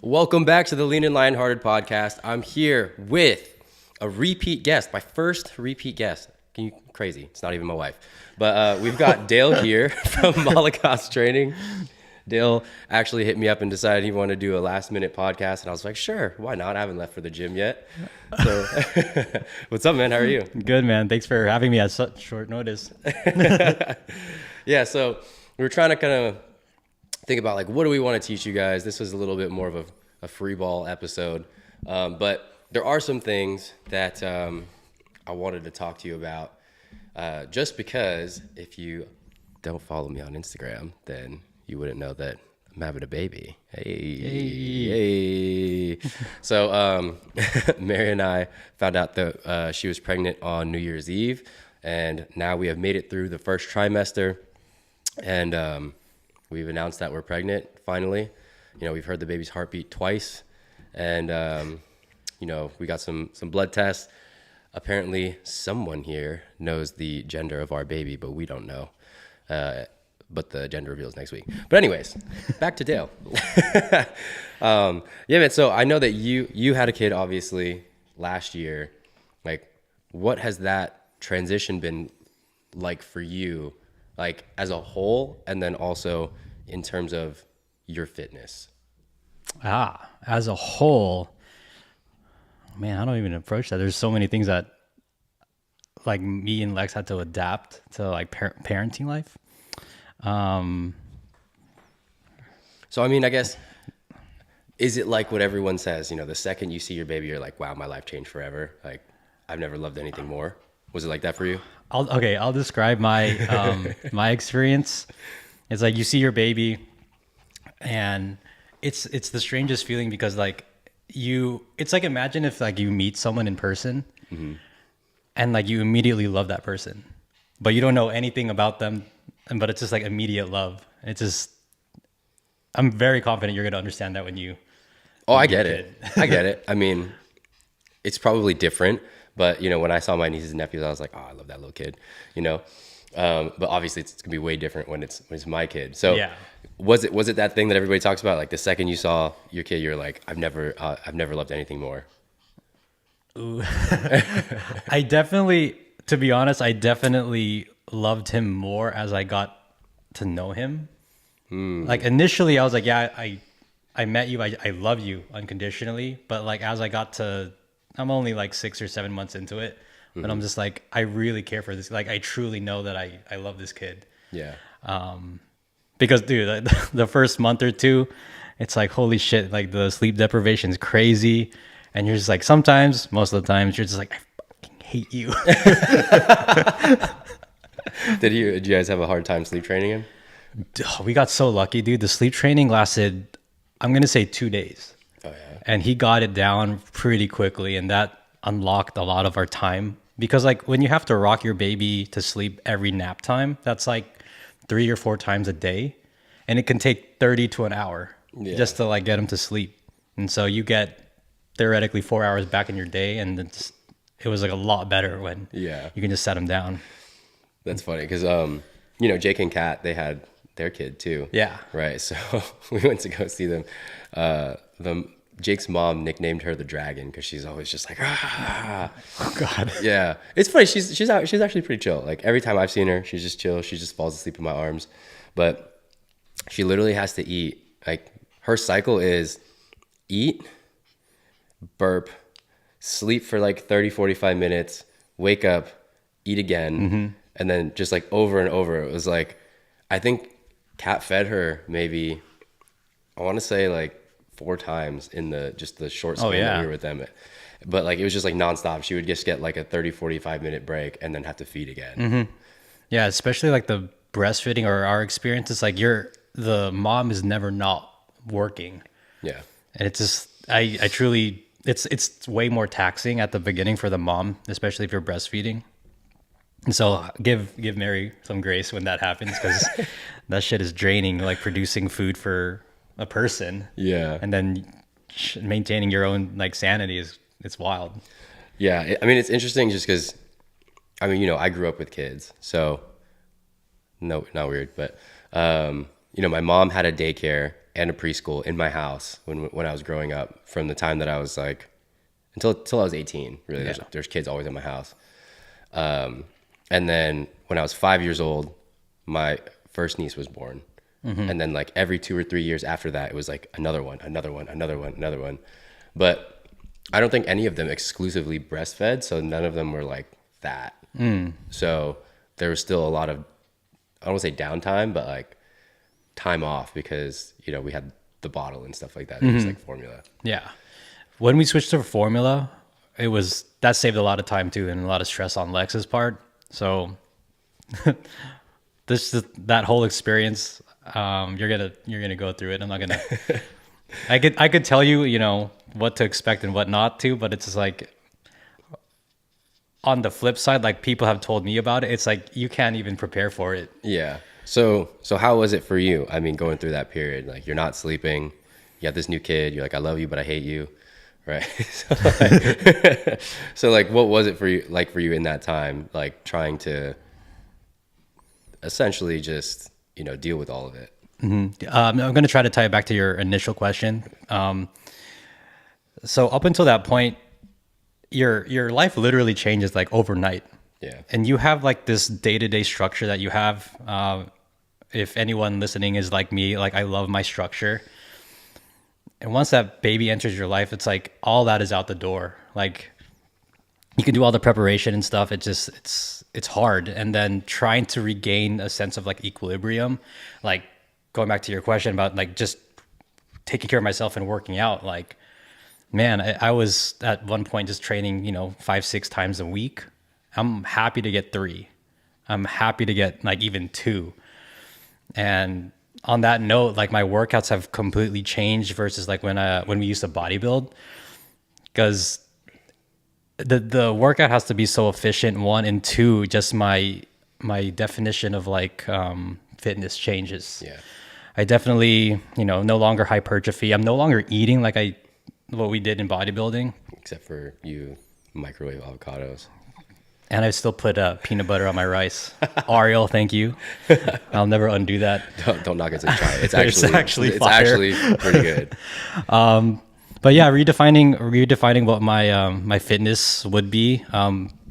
Welcome back to the Lean and Lionhearted podcast. I'm here with a repeat guest, my first repeat guest. Crazy. It's not even my wife. But we've got Dale here from Molocos Training. Dale actually hit me up and decided he wanted to do a last minute podcast. And I was like, sure, why not? I haven't left for the gym yet. So what's up, man? How are you? Good, man. Thanks for having me at such short notice. Yeah, so we were trying to kind of think about like, what do we want to teach you guys? This was a little bit more of a free ball episode. But there are some things that I wanted to talk to you about just because if you don't follow me on Instagram, then you wouldn't know that I'm having a baby. Hey. So Mary and I found out that she was pregnant on New Year's Eve, and now we have made it through the first trimester, and we've announced that we're pregnant finally. You know, we've heard the baby's heartbeat twice, and you know, we got some blood tests. Apparently someone here knows the gender of our baby, but we don't know. But the gender reveal is next week. But anyways, back to Dale. Yeah, man. So I know that you had a kid obviously last year. Like, what has that transition been like for you, like as a whole, and then also in terms of your fitness? As a whole, man, I don't even approach that. There's so many things that like me and Lex had to adapt to like parenting life. So, I mean, I guess, is it like what everyone says, you know, the second you see your baby, you're like, wow, my life changed forever. Like, I've never loved anything more. Was it like that for you? I'll describe my, my experience. It's like you see your baby and it's the strangest feeling because like it's like, imagine if like you meet someone in person and like you immediately love that person, but you don't know anything about them. But it's just like immediate love. It's just, I'm very confident you're going to understand that when you. Oh, I get it. I get it. I mean, it's probably different, but you know, when I saw my nieces and nephews, I was like, oh, I love that little kid, you know? But obviously it's gonna be way different when it's my kid. So yeah. Was it that thing that everybody talks about? Like the second you saw your kid, you're like, I've never loved anything more. Ooh. To be honest, I definitely loved him more as I got to know him. Like initially I was like, yeah, I met you. I love you unconditionally. But like, as I got to, I'm only like 6 or 7 months into it, but I'm just like, I really care for this. Like, I truly know that I love this kid. Yeah. Because dude, the first month or two, it's like, holy shit, like the sleep deprivation is crazy. And you're just like, most of the times you're just like, I fucking hate you. Did you guys have a hard time sleep training him? We got so lucky, dude. The sleep training lasted, I'm going to say 2 days. Oh, yeah. And he got it down pretty quickly. And that unlocked a lot of our time. Because like when you have to rock your baby to sleep every nap time, that's like 3 or 4 times a day. And it can take 30 to an hour just to like get him to sleep. And so you get theoretically 4 hours back in your day. And it was like a lot better when you can just set him down. That's funny because, you know, Jake and Kat, they had their kid too. Yeah. Right. So we went to go see them. Jake's mom nicknamed her the dragon because she's always just like, ah. Oh, God. Yeah. It's funny. She's actually pretty chill. Like every time I've seen her, she's just chill. She just falls asleep in my arms. But she literally has to eat. Like her cycle is eat, burp, sleep for like 30, 45 minutes, wake up, eat again. And then just like over and over, it was like, I think Kat fed her maybe, I want to say like 4 times in the short span that we were with them. But like, it was just like nonstop. She would just get like a 30, 45 minute break and then have to feed again. Yeah. Especially like the breastfeeding or our experience. It's like the mom is never not working. Yeah. And it's just, I truly, it's way more taxing at the beginning for the mom, especially if you're breastfeeding. And so give Mary some grace when that happens because that shit is draining, like producing food for a person. Yeah. And then maintaining your own like sanity it's wild. Yeah. I mean, it's interesting just because, I mean, you know, I grew up with kids, so no, not weird, but, you know, my mom had a daycare and a preschool in my house when I was growing up, from the time that I was like until I was 18. Really, there's kids always in my house. And then when I was 5 years old, my first niece was born. And then like every 2 or 3 years after that, it was like another one. But I don't think any of them exclusively breastfed, so none of them were like that. So there was still a lot of, I don't want to say downtime, but like time off, because we had the bottle and stuff like that. It was like formula. Yeah. When we switched to formula, that saved a lot of time too, and a lot of stress on Lex's part. So that whole experience, you're gonna go through it. I'm not gonna. I could tell you, what to expect and what not to, but it's just like, on the flip side, like people have told me about it, it's like you can't even prepare for it. Yeah. So how was it for you? I mean, going through that period, like you're not sleeping, you have this new kid, you're like, I love you, but I hate you, right? So like, what was it for you in that time, like trying to essentially just deal with all of it? I'm going to try to tie it back to your initial question. So up until that point, your life literally changes like overnight. Yeah. And you have like this day-to-day structure that you have. If anyone listening is like me, like I love my structure. And once that baby enters your life, it's like all that is out the door. Like you can do all the preparation and stuff. It's hard. And then trying to regain a sense of like equilibrium, like going back to your question about like just taking care of myself and working out, like, man, I was at one point just training, 5-6 times a week. I'm happy to get 3. I'm happy to get like even 2. And on that note, like my workouts have completely changed versus like when we used to bodybuild, because the workout has to be so efficient, 1, and 2, just my definition of like fitness changes. Yeah. I definitely, no longer hypertrophy. I'm no longer eating like what we did in bodybuilding. Except for you microwave avocados. And I still put peanut butter on my rice. Ariel, thank you. I'll never undo that. Don't knock it to try. It's actually pretty good. But yeah, redefining what my fitness would be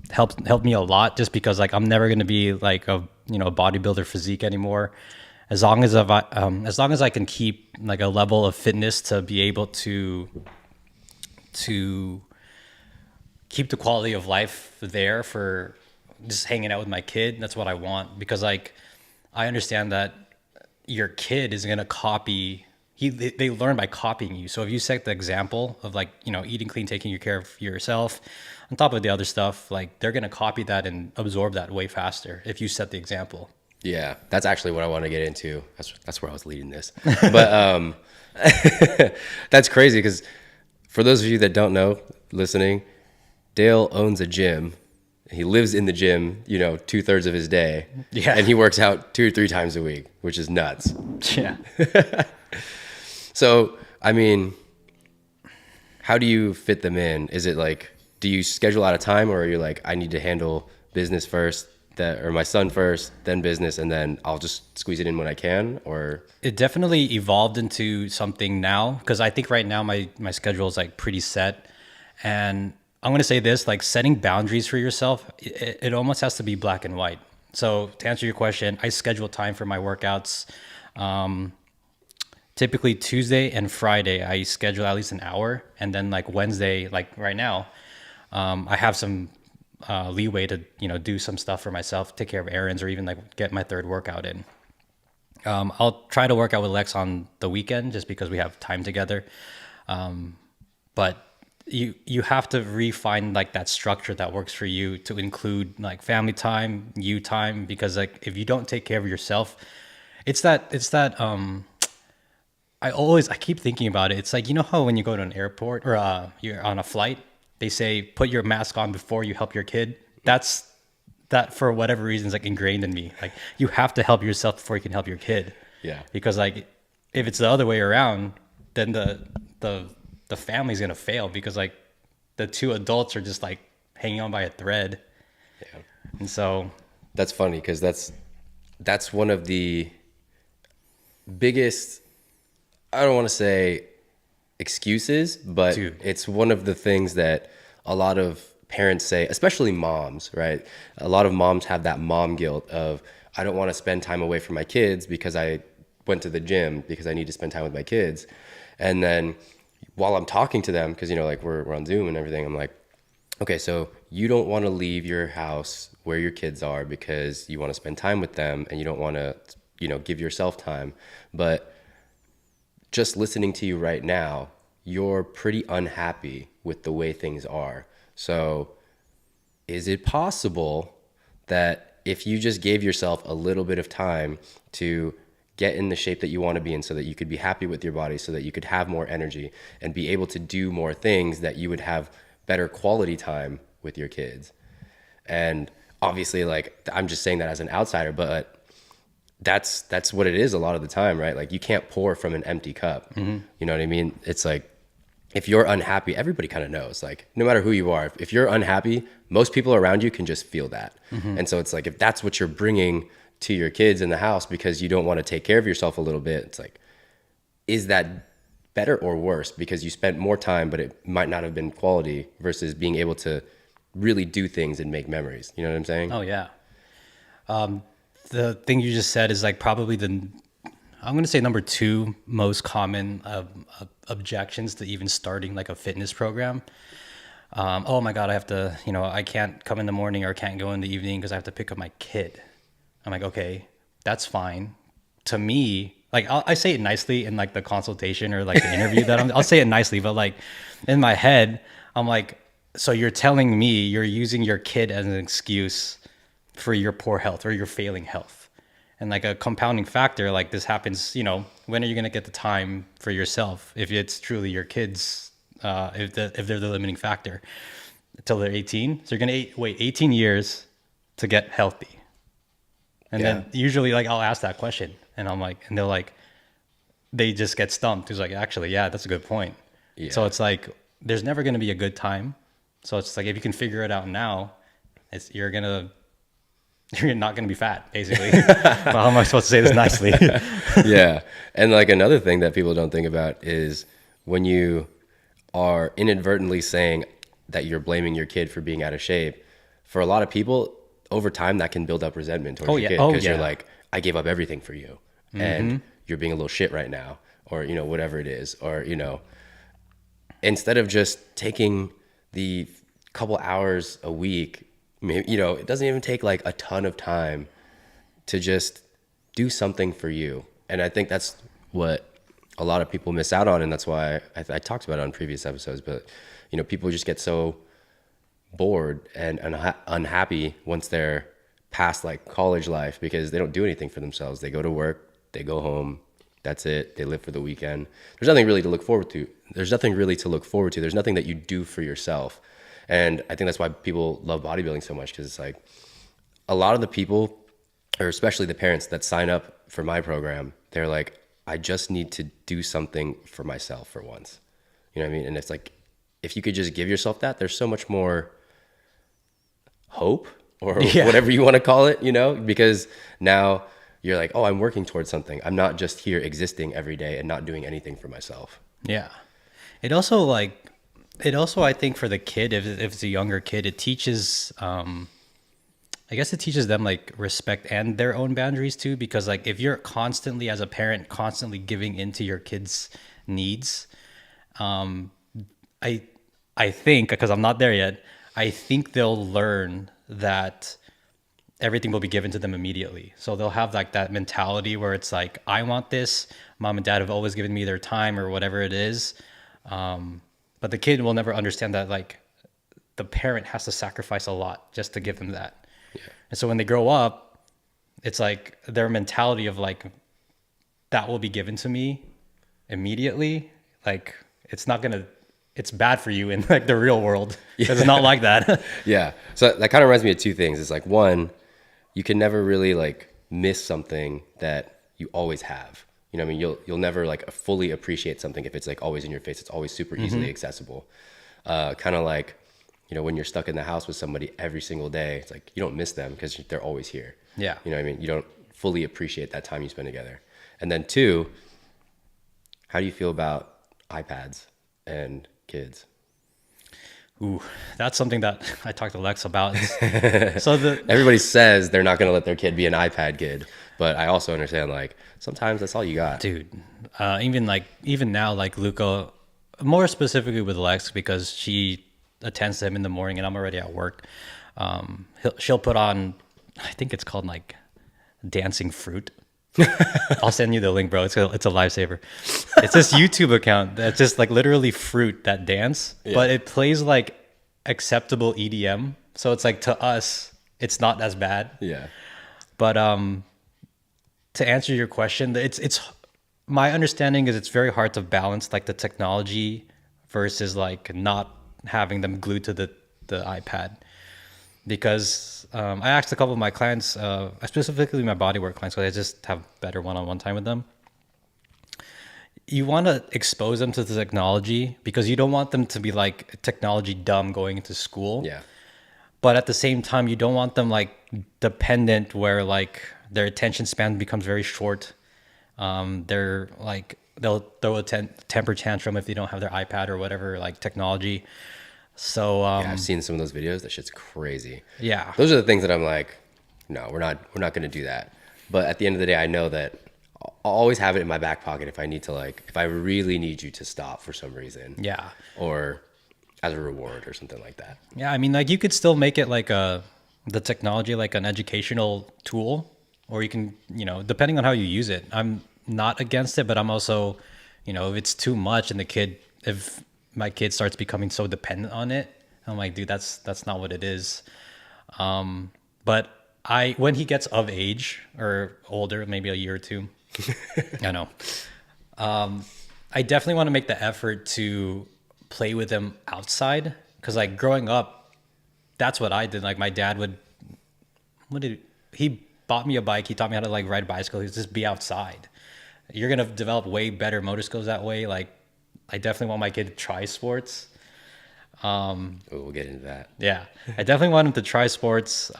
helped me a lot, just because like I'm never gonna be like a bodybuilder physique anymore. As long as I can keep like a level of fitness to be able to keep the quality of life there for just hanging out with my kid, that's what I want. Because like I understand that your kid is gonna copy. They learn by copying you. So if you set the example of like eating clean, taking care of yourself, on top of the other stuff, like they're gonna copy that and absorb that way faster if you set the example. Yeah, that's actually what I want to get into. That's where I was leading this. But that's crazy, because for those of you that don't know, listening, Dale owns a gym. He lives in the gym, 2/3 of his day. Yeah. And he works out 2 or 3 times a week, which is nuts. Yeah. So, I mean, how do you fit them in? Is it like, do you schedule out of time, or are you like, I need to handle business first, or my son first, then business, and then I'll just squeeze it in when I can? Or it definitely evolved into something now, because I think right now my schedule is like pretty set. And I'm going to say this, like setting boundaries for yourself, it almost has to be black and white. So to answer your question, I schedule time for my workouts. Typically Tuesday and Friday, I schedule at least an hour. And then like Wednesday, like right now, I have some leeway to, do some stuff for myself, take care of errands, or even like get my 3rd workout in. I'll try to work out with Lex on the weekend just because we have time together. But you have to refine like that structure that works for you, to include like family time, you time, because like if you don't take care of yourself, it's that I keep thinking about it. It's like, how when you go to an airport or you're on a flight, they say put your mask on before you help your kid. That for whatever reason is like ingrained in me. Like you have to help yourself before you can help your kid. Yeah. Because like if it's the other way around, then the family's gonna fail, because like the 2 adults are just like hanging on by a thread. Yeah. And so that's funny, because that's one of the biggest, I don't want to say excuses, but Dude. it's one of the things that a lot of parents say, especially moms, right? A lot of moms have that mom guilt of, I don't want to spend time away from my kids because I went to the gym because I need to spend time with my kids. And then while I'm talking to them, because, you know, like we're on Zoom and everything, I'm like, okay, so you don't want to leave your house where your kids are because you want to spend time with them and you don't want to, you know, give yourself time. But just listening to you right now, you're pretty unhappy with the way things are. So is it possible that if you just gave yourself a little bit of time to get in the shape that you want to be in so that you could be happy with your body, so that you could have more energy and be able to do more things, that you would have better quality time with your kids? And obviously, like, I'm just saying that as an outsider, but that's what it is a lot of the time, right? Like, you can't pour from an empty cup. You know what I mean? It's like, if you're unhappy, everybody kind of knows, like, no matter who you are, if you're unhappy, most people around you can just feel that. And so it's like, if that's what you're bringing to your kids in the house because you don't want to take care of yourself a little bit, it's like, is that better or worse because you spent more time, but it might not have been quality, versus being able to really do things and make memories? You know what I'm saying? Oh yeah. The thing you just said is like probably I'm going to say number 2 most common objections to even starting like a fitness program. Oh my God, I have to, you know, I can't come in the morning or can't go in the evening because I have to pick up my kid. I'm like, okay, that's fine. To me, like I say it nicely in like the consultation or like the interview that I'll say it nicely, but like in my head, I'm like, so you're telling me you're using your kid as an excuse for your poor health or your failing health. And like a compounding factor, like this happens, you know, when are you going to get the time for yourself if it's truly your kids, if they're the limiting factor until they're 18? So you're going to wait 18 years to get healthy. And then usually like I'll ask that question and I'm like, and they're like, they just get stumped. It's like, actually, yeah, that's a good point. Yeah. So it's like, there's never going to be a good time. So it's like, if you can figure it out now, you're not going to be fat, basically. Well, how am I supposed to say this nicely? Yeah. And like another thing that people don't think about is when you are inadvertently saying that you're blaming your kid for being out of shape, for a lot of people, over time, that can build up resentment towards your kid, because you're like, I gave up everything for you and you're being a little shit right now, or, you know, whatever it is. Or, you know, instead of just taking the couple hours a week, maybe, you know, it doesn't even take like a ton of time to just do something for you. And I think that's what a lot of people miss out on. And that's why I talked about it on previous episodes, but, you know, people just get so bored and unhappy once they're past like college life, because they don't do anything for themselves. They go to work, they go home, that's it. They live for the weekend. There's nothing really to look forward to. There's nothing that you do for yourself. And I think that's why people love bodybuilding so much, because it's like a lot of the people, or especially the parents that sign up for my program, they're like, I just need to do something for myself for once. You know what I mean? And it's like, if you could just give yourself that, there's so much more hope, or whatever you want to call it, you know, because now you're like, oh, I'm working towards something. I'm not just here existing every day and not doing anything for myself. Yeah. It also, I think for the kid, if it's a younger kid, it teaches, I guess it teaches them like respect and their own boundaries too. Because like, if you're constantly, as a parent, constantly giving into your kids' needs, I think, because I'm not there yet, I think they'll learn that everything will be given to them immediately. So they'll have like that mentality where it's like, I want this. Mom and dad have always given me their time or whatever it is. But the kid will never understand that like the parent has to sacrifice a lot just to give them that. Yeah. And so when they grow up, it's like their mentality of like, that will be given to me immediately. Like it's bad for you in like the real world, because it's not like that. Yeah. So that kind of reminds me of two things. It's like, one, you can never really like miss something that you always have. You know what I mean? You'll never like fully appreciate something if it's like always in your face. It's always super easily accessible. Kind of like, you know, when you're stuck in the house with somebody every single day, it's like you don't miss them because they're always here. Yeah. You know what I mean? You don't fully appreciate that time you spend together. And then two, how do you feel about iPads and kids? Ooh, that's something that I talked to Lex about. Everybody says they're not going to let their kid be an iPad kid, but I also understand like sometimes that's all you got. Dude, even now, like Luca, more specifically with Lex, because she attends to him in the morning and I'm already at work. She'll put on, I think it's called like Dancing Fruit. I'll send you the link, bro. It's a lifesaver. It's this YouTube account that's just like literally fruit that dance, but it plays like acceptable EDM. So it's like to us, it's not as bad. Yeah. But to answer your question, it's my understanding is it's very hard to balance like the technology versus like not having them glued to the iPad. Because I asked a couple of my clients, specifically my bodywork clients, because I just have better one-on-one time with them. You want to expose them to the technology because you don't want them to be like technology dumb going into school. Yeah. But at the same time, you don't want them like dependent where like their attention span becomes very short. They're like, they'll throw a temper tantrum if they don't have their iPad or whatever, like technology. So yeah, I've seen some of those videos. That shit's crazy. Yeah, those are the things that I'm like, no, we're not going to do that. But at the end of the day, I know that I'll always have it in my back pocket if I need to, like, if I really need you to stop for some reason. Yeah, or as a reward or something like that. Yeah, I mean, like you could still make it like the technology like an educational tool, or you can, depending on how you use it. I'm not against it, but I'm also, if it's too much and if my kid starts becoming so dependent on it, I'm like, dude, that's not what it is. But when he gets of age or older, maybe a year or two, I know. I definitely want to make the effort to play with him outside, because like growing up, that's what I did. Like my dad he bought me a bike. He taught me how to like ride a bicycle. He'd just be outside. You're gonna develop way better motor skills that way. Like I definitely want my kid to try sports. We'll get into that. Yeah, I definitely want him to try sports.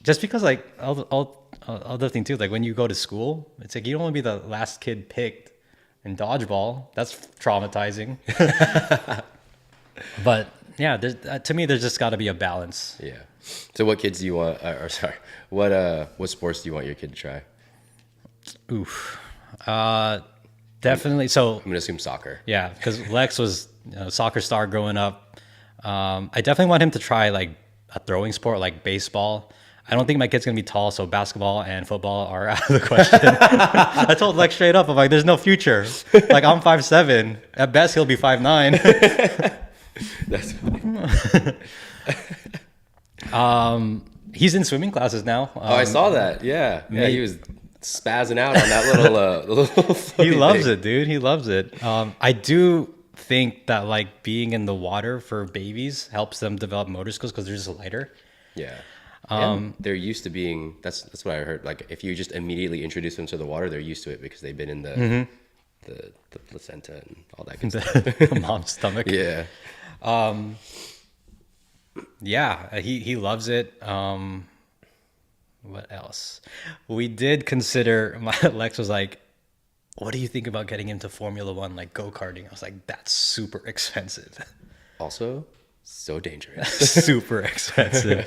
Just because like other thing too, like when you go to school, it's like you don't want to be the last kid picked in dodgeball. That's traumatizing. But yeah, to me, there's just got to be a balance. Yeah. So what kids do you want, what sports do you want your kid to try? Oof. Definitely. So I'm going to assume soccer. Yeah, because Lex was a soccer star growing up. I definitely want him to try like a throwing sport like baseball. I don't think my kid's going to be tall, so basketball and football are out of the question. I told Lex straight up, I'm like, there's no future. Like, I'm 5'7". At best, he'll be 5'9". That's funny. He's in swimming classes now. I saw that. Yeah. Yeah, he was spazzing out on that little he loves it, dude. He loves it. I do think that, like, being in the water for babies helps them develop motor skills because they're just lighter. Yeah. And they're used to being, that's what I heard. Like if you just immediately introduce them to the water, they're used to it because they've been in the placenta and all that good stuff. The mom's stomach. Yeah. Yeah, he loves it. What else? We did consider, Lex was like, what do you think about getting into Formula One, like go-karting? I was like, that's super expensive. Also, so dangerous. Super expensive.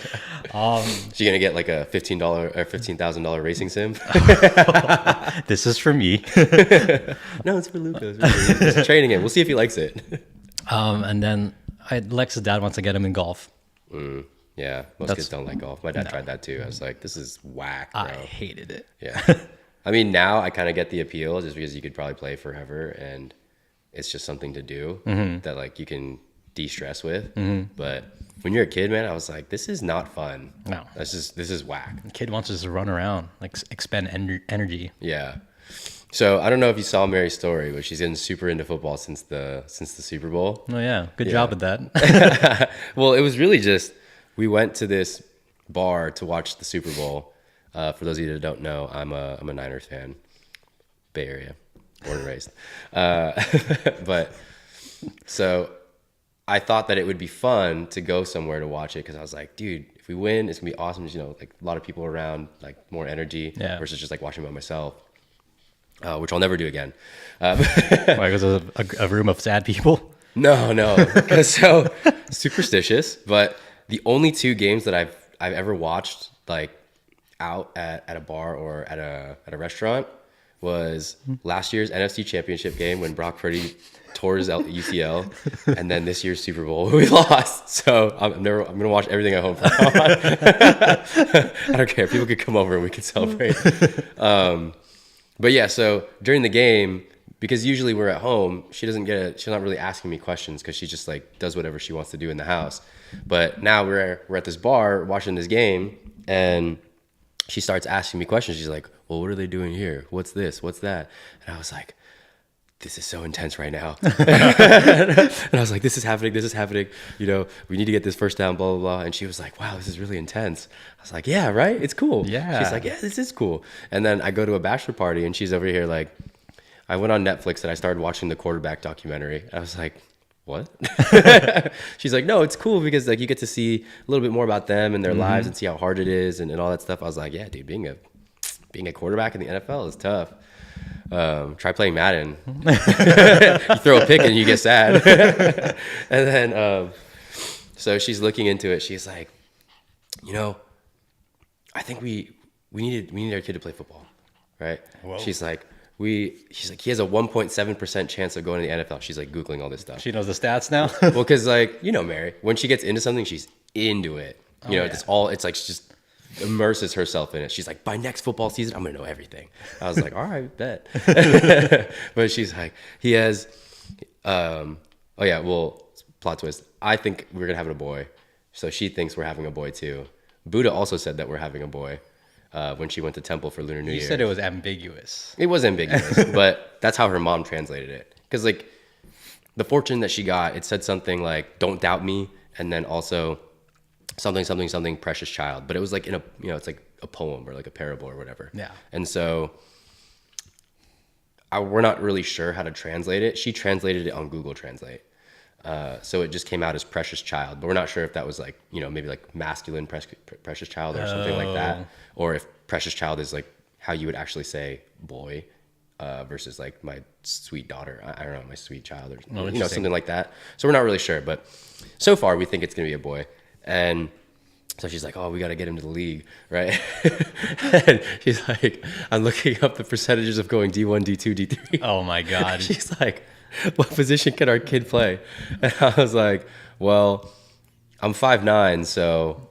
So you're gonna get like a $15 or $15,000 racing sim? This is for me. No, it's for Lucas. Just training him. We'll see if he likes it. And then Lex's dad wants to get him in golf. Yeah, most kids don't like golf. My dad tried that too. I was like, this is whack, bro. I hated it. Yeah. I mean, now I kind of get the appeal just because you could probably play forever and it's just something to do that like you can de-stress with. But when you're a kid, man, I was like, this is not fun. No, this is whack. The kid wants us to run around, like expend energy. Yeah. So I don't know if you saw Mary's story, but she's getting super into football since the Super Bowl. Oh yeah, good job with that. Well, it was really just we went to this bar to watch the Super Bowl. For those of you that don't know, I'm a Niners fan, Bay Area, born and raised. But so I thought that it would be fun to go somewhere to watch it because I was like, dude, if we win, it's gonna be awesome. Like a lot of people around, like more energy versus just like watching by myself. which I'll never do again. Like, was it a room of sad people? No, because so superstitious. But the only 2 games that I've ever watched like out at a bar or at a restaurant was last year's NFC Championship game when Brock Purdy tore his UCL, and then this year's Super Bowl we lost. So I'm gonna watch everything at home from now on. I don't care. People could come over and we could celebrate. But yeah, so during the game, because usually we're at home, she's not really asking me questions because she just like does whatever she wants to do in the house. But now we're at this bar watching this game, and she starts asking me questions. She's like, well, what are they doing here? What's this? What's that? And I was like, this is so intense right now. And I was like, this is happening. You know, we need to get this first down, blah, blah, blah. And she was like, wow, this is really intense. I was like, yeah, right? It's cool. Yeah. She's like, yeah, this is cool. And then I go to a bachelor party, and she's over here like, I went on Netflix and I started watching the quarterback documentary. I was like, what? She's like, no, it's cool because like you get to see a little bit more about them and their lives and see how hard it is and all that stuff. I was like, yeah, dude, being a quarterback in the NFL is tough. Try playing Madden. You throw a pick and you get sad. And then so she's looking into it. She's like, you know, I think we need our kid to play football, right? Whoa. She's like, he has a 1.7% chance of going to the NFL. She's like Googling all this stuff. She knows the stats now. Well, because like, you know, Mary, when she gets into something, she's into it. You know, yeah. It's like she just immerses herself in it. She's like, by next football season, I'm gonna know everything. I was like, all right, bet. But she's like, he has, oh yeah, well, plot twist. I think we're gonna have a boy, so she thinks we're having a boy too. Buddha also said that we're having a boy. When she went to temple for Lunar New Year. You said it was ambiguous. It was ambiguous, but that's how her mom translated it. Because like the fortune that she got, it said something like, don't doubt me. And then also something, precious child. But it was like it's like a poem or like a parable or whatever. Yeah. And so we're not really sure how to translate it. She translated it on Google Translate. So it just came out as precious child, but we're not sure if that was like, you know, maybe like masculine precious child or something like that. Or if precious child is like how you would actually say boy, versus like my sweet daughter. I don't know, my sweet child or, you know, something like that. So we're not really sure, but so far we think it's going to be a boy. And so she's like, oh, we got to get him to the league, right? And she's like, I'm looking up the percentages of going D1, D2, D3. Oh my God. She's like, what position can our kid play? And I was like, well, I'm 5'9", so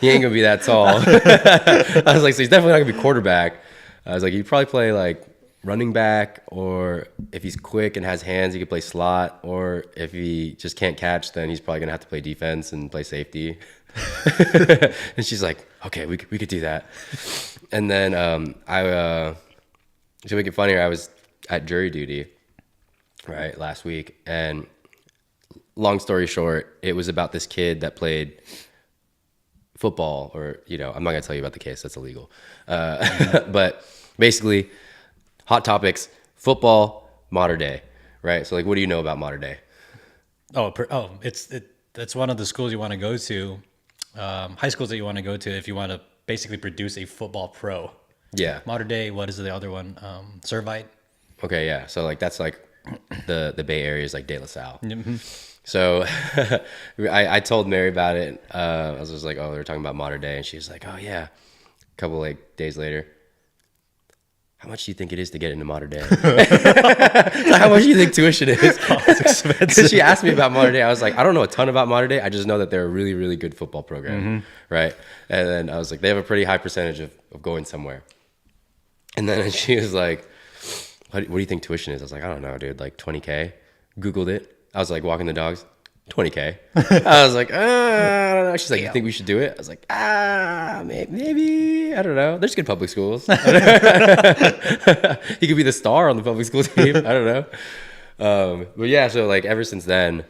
he ain't gonna be that tall. I was like, so he's definitely not gonna be quarterback. I was like, he'd probably play like running back, or if he's quick and has hands, he could play slot, or if he just can't catch, then he's probably gonna have to play defense and play safety. And she's like, okay, we could do that. And then to make it funnier, I was at jury duty right last week, and long story short, it was about this kid that played football, or, you know, I'm not gonna tell you about the case, that's illegal. But basically, hot topics: football, modern day, right? So like, what do you know about modern day? That's one of the schools you want to go to, high schools that you want to go to if you want to basically produce a football pro. Yeah. Modern day. What is the other one? Servite. Okay, yeah. So like that's like the Bay Area is like De La Salle. Mm-hmm. So I told Mary about it. I was just like, oh, they were talking about modern day, and she was like, oh yeah. A couple like days later, how much do you think it is to get into modern day? How much do you think tuition is? Oh, it's expensive. Because she asked me about modern day. I was like, I don't know a ton about modern day. I just know that they're a really, really good football program, right? And then I was like, they have a pretty high percentage of going somewhere. And then she was like, what do you think tuition is? I was like, I don't know, dude, like $20K. Googled it. I was like, walking the dogs, $20K. I was like, I don't know. She's like, you think we should do it? I was like, maybe. I don't know. There's good public schools. He could be the star on the public school team. I don't know. But yeah, so like ever since then,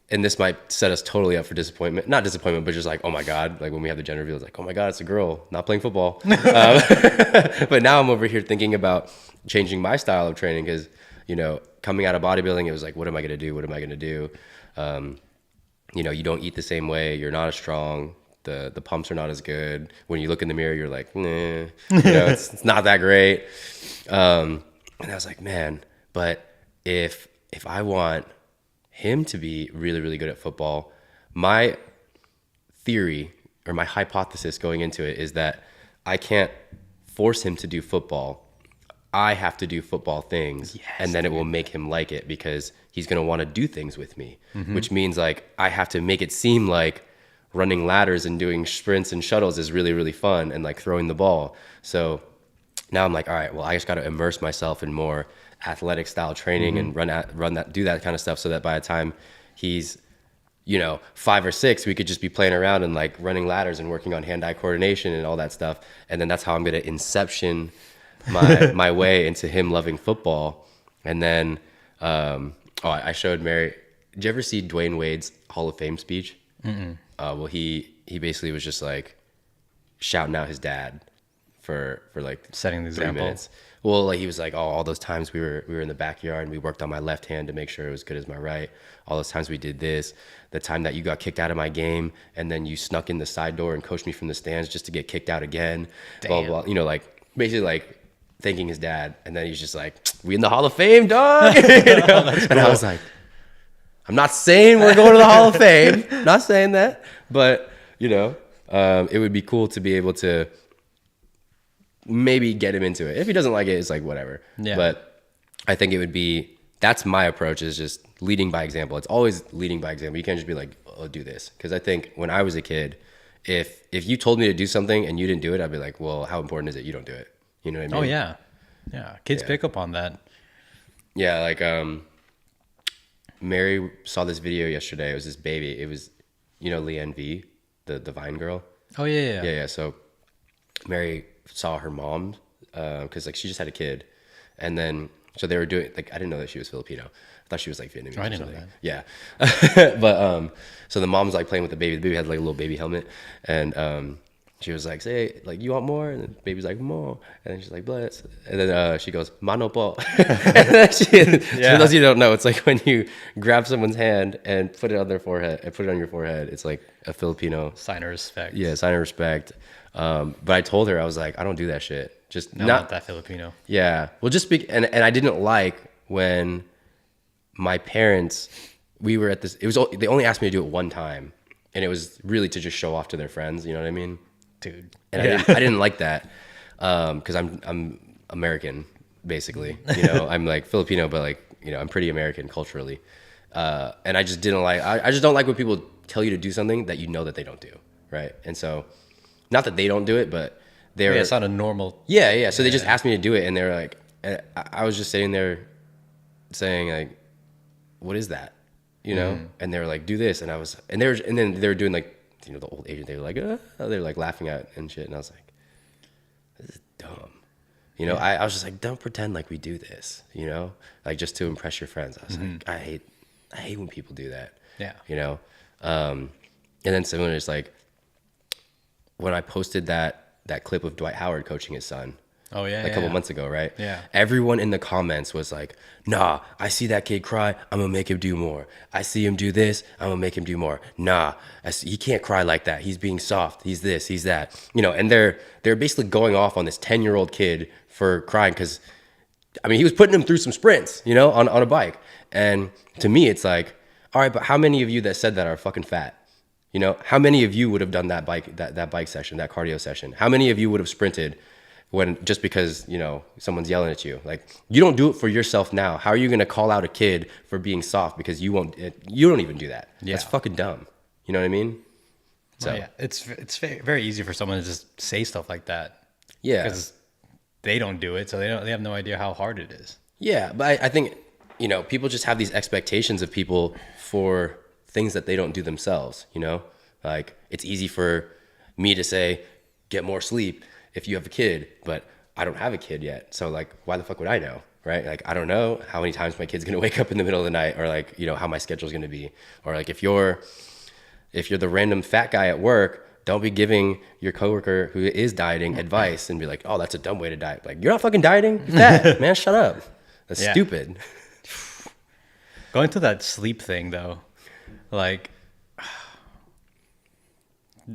and this might set us totally up for disappointment. Not disappointment, but just like, oh my God. Like when we have the gender reveal, it's like, oh my God, it's a girl not playing football. But now I'm over here thinking about changing my style of training because, you know, coming out of bodybuilding, it was like, what am I going to do? What am I going to do? You know, you don't eat the same way. You're not as strong. the pumps are not as good. When you look in the mirror, you're like, nah, it's not that great. And I was like, man, but if I want him to be really, really good at football, my theory or my hypothesis going into it is that I can't force him to do football. I have to do football things, and then it will make him like it because he's going to want to do things with me, which means like I have to make it seem like running ladders and doing sprints and shuttles is really, really fun, and like throwing the ball. So now I'm like, all right, well, I just got to immerse myself in more athletic style training and do that kind of stuff, so that by the time he's 5 or 6, we could just be playing around and like running ladders and working on hand-eye coordination and all that stuff. And then that's how I'm going to inception my way into him loving football. And then, I showed Mary. Did you ever see Dwayne Wade's Hall of Fame speech? Well, he basically was just like shouting out his dad for like setting the 3 example. minutes. Well, like he was like, all those times we were in the backyard and we worked on my left hand to make sure it was good as my right. All those times we did this. The time that you got kicked out of my game and then you snuck in the side door and coached me from the stands just to get kicked out again. Damn. Blah, blah. Like basically like thanking his dad. And then he's just like, we in the Hall of Fame, dog. And I was like, I'm not saying we're going to the Hall of Fame. Not saying that. But, it would be cool to be able to maybe get him into it. If he doesn't like it, it's like whatever. Yeah. But I think it would be, that's my approach, is just leading by example. It's always leading by example. You can't just be like, oh, do this. Because I think when I was a kid, if you told me to do something and you didn't do it, I'd be like, well, how important is it you don't do it? You know what I mean? Oh yeah. Yeah. Kids pick up on that. Yeah, like Mary saw this video yesterday. It was this baby. It was, Leanne V, the Vine girl. Oh yeah. Yeah. So Mary saw her mom because like she just had a kid, and then so they were doing like, I didn't know that she was Filipino. I thought she was like Vietnamese. I didn't know that. Yeah. But so the mom's like playing with the baby. The baby had like a little baby helmet, and she was like, say, like, you want more? And the baby's like, more. And then she's like, bless. And then she goes, mano po. And then for those of you who don't know, it's like when you grab someone's hand and put it on their forehead, and put it on your forehead. It's like a Filipino sign of respect. Yeah, sign of respect. But I told her, I was like, I don't do that shit. Just not that Filipino. Yeah. Well, just and I didn't like when my parents, we were at this, they only asked me to do it one time. And it was really to just show off to their friends. You know what I mean? Dude. And I didn't like that. Cause I'm American, basically, I'm like Filipino, but like, I'm pretty American culturally. And I just didn't like, I just don't like when people tell you to do something that that they don't do. Right. And so, not that they don't do it, but it's not a normal. Yeah. So they just asked me to do it, and they're like, and I was just sitting there saying like, what is that? And they were like, do this. And then they were doing like, the old Asian, they were like, they're like laughing at and shit. And I was like, this is dumb. I was just like, don't pretend like we do this, like just to impress your friends. I was like, I hate when people do that. Yeah. And then someone was like, when I posted that clip of Dwight Howard coaching his son, a couple months ago, right? Yeah. Everyone in the comments was like, nah, I see that kid cry, I'm gonna make him do more. I see him do this, I'm gonna make him do more. Nah, he can't cry like that. He's being soft. He's this, he's that. And they're basically going off on this 10-year-old kid for crying because, he was putting him through some sprints, on a bike. And to me, it's like, all right, but how many of you that said that are fucking fat? How many of you would have done that bike session, that cardio session? How many of you would have sprinted just because, someone's yelling at you? Like, you don't do it for yourself now. How are you going to call out a kid for being soft because you don't even do that? Yeah. That's fucking dumb. You know what I mean? So yeah, it's very easy for someone to just say stuff like that. Yeah. Because they don't do it, so they have no idea how hard it is. Yeah, but I think, people just have these expectations of people for things that they don't do themselves, like it's easy for me to say, get more sleep if you have a kid, but I don't have a kid yet. So like, why the fuck would I know? Right? Like, I don't know how many times my kid's going to wake up in the middle of the night, or like, how my schedule's going to be. Or like, if you're the random fat guy at work, don't be giving your coworker who is dieting advice and be like, oh, that's a dumb way to diet. Like, you're not fucking dieting. You're fat, man. Shut up. That's stupid. Going to that sleep thing though, like,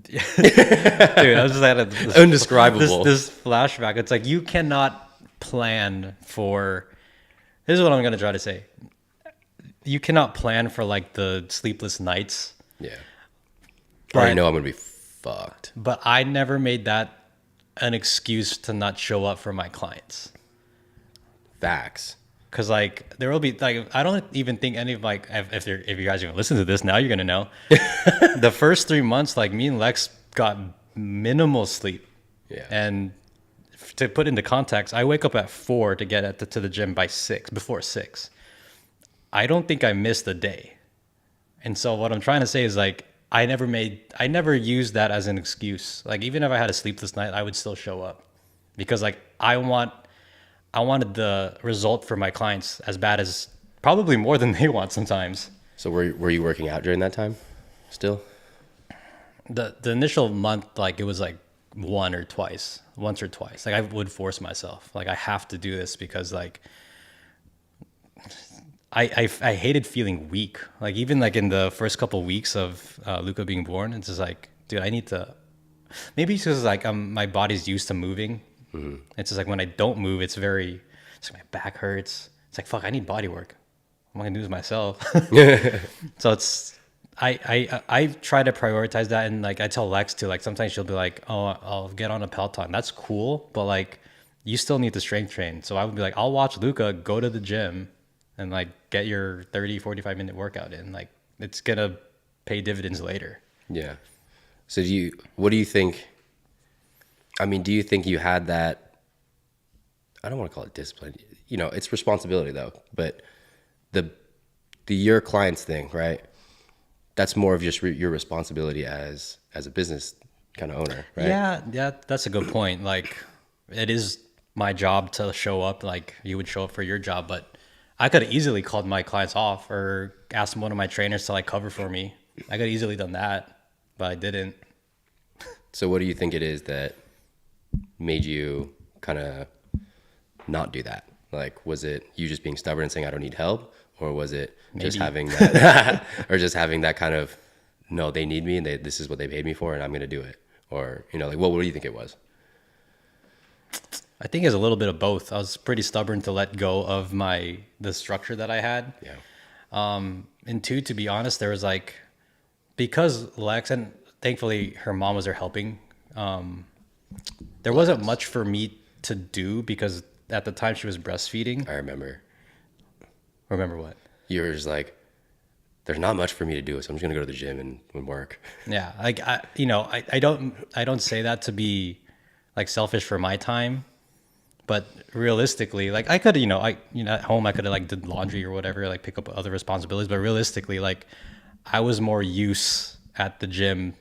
Dude, I was just at Undescribable. This flashback. It's like you cannot plan for. This is what I'm gonna try to say. You cannot plan for like the sleepless nights. Yeah. I already know I'm gonna be fucked. But I never made that an excuse to not show up for my clients. Facts. Cause like there will be like I don't even think any of like if you guys even listen to this now you're gonna know the first 3 months like me and Lex got minimal sleep. Yeah. And to put into context, I wake up at 4 to get to the gym by 6 before 6. I don't think I missed a day. And so what I'm trying to say is like I never used that as an excuse. Like even if I had a sleepless night, I would still show up because like I wanted the result for my clients as bad as probably more than they want sometimes. So were you working out during that time still? The initial month, like it was like once or twice. Like I would force myself. Like I have to do this because like I hated feeling weak. Like even like in the first couple of weeks of Luca being born, it's just like, dude, I need to. Maybe it's because like my body's used to moving. Mm-hmm. It's just like when I don't move, it's like my back hurts. It's like fuck, I need body work. I'm not gonna do this myself. So it's I try to prioritize that, and like I tell Lex to like sometimes she'll be like, oh, I'll get on a Peloton. That's cool, but like you still need to strength train. So I would be like, I'll watch Luca go to the gym and like get your 30-45 minute workout in. Like it's gonna pay dividends later. Yeah. So what do you think? I mean, do you think you had that? I don't want to call it discipline. You know, it's responsibility though. But the your clients thing, right? That's more of just your responsibility as a business kind of owner, right? Yeah, that's a good point. Like, it is my job to show up. Like you would show up for your job, but I could have easily called my clients off or asked one of my trainers to like cover for me. I could have easily done that, but I didn't. So what do you think it is that made you kind of not do that? Like, was it you just being stubborn and saying I don't need help, or was it just having that, or just having that kind of no, they need me and this is what they paid me for and I'm gonna do it, or you know, like what do you think it was? I think it's a little bit of both. I was pretty stubborn to let go of the structure that I had. Yeah. And two, to be honest, there was like because Lex and thankfully her mom was there helping. There wasn't much for me to do because at the time she was breastfeeding. I remember. Remember what? You were just like, there's not much for me to do, so I'm just gonna go to the gym and work. Yeah, like I don't say that to be like selfish for my time, but realistically, like I could at home I could have like did laundry or whatever, like pick up other responsibilities, but realistically, like I was more use at the gym,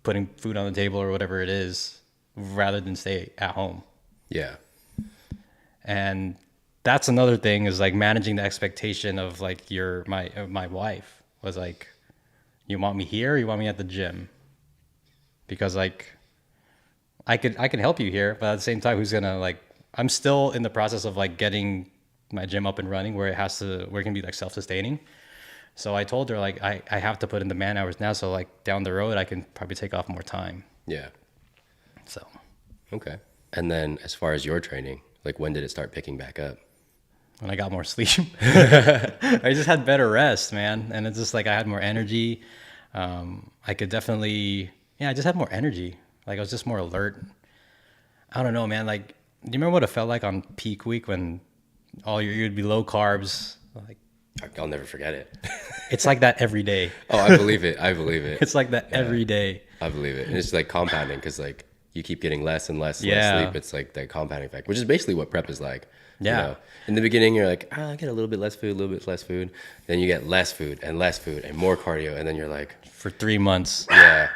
putting food on the table or whatever it is, rather than stay at home. Yeah. And that's another thing is like managing the expectation of like my wife was like, you want me here or you want me at the gym? Because like I can help you here, but at the same time, who's gonna like, I'm still in the process of like getting my gym up and running where it can be like self-sustaining. So I told her like, I have to put in the man hours now. So like down the road, I can probably take off more time. Yeah. So. Okay. And then as far as your training, like when did it start picking back up? When I got more sleep. I just had better rest, man. And it's just like I had more energy. I could definitely, I just had more energy. Like I was just more alert. I don't know, man. Like, do you remember what it felt like on peak week when you'd be low carbs? Like, I'll never forget it. It's like that every day. Oh, I believe it. It's like that every day. I believe it. And it's like compounding because like you keep getting less and less sleep. It's like that compounding effect, which is basically what prep is like. Yeah. In the beginning, you're like, I get a little bit less food. Then you get less food and more cardio. And then you're like. For 3 months. Yeah.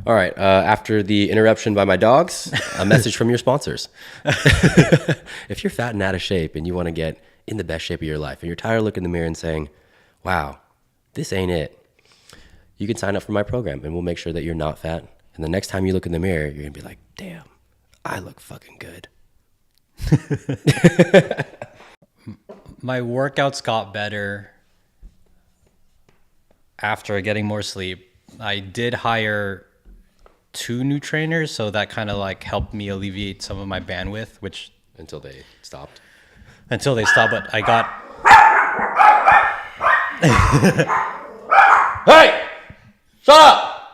All right. After the interruption by my dogs, a message from your sponsors. If you're fat and out of shape and you want to get in the best shape of your life and you're tired of looking in the mirror and saying, wow, this ain't it, you can sign up for my program and we'll make sure that you're not fat. And the next time you look in the mirror, you're going to be like, damn, I look fucking good. My workouts got better after getting more sleep, I did hire 2 new trainers, so that kind of like helped me alleviate some of my bandwidth, which until they stopped. But I got Hey, shut up.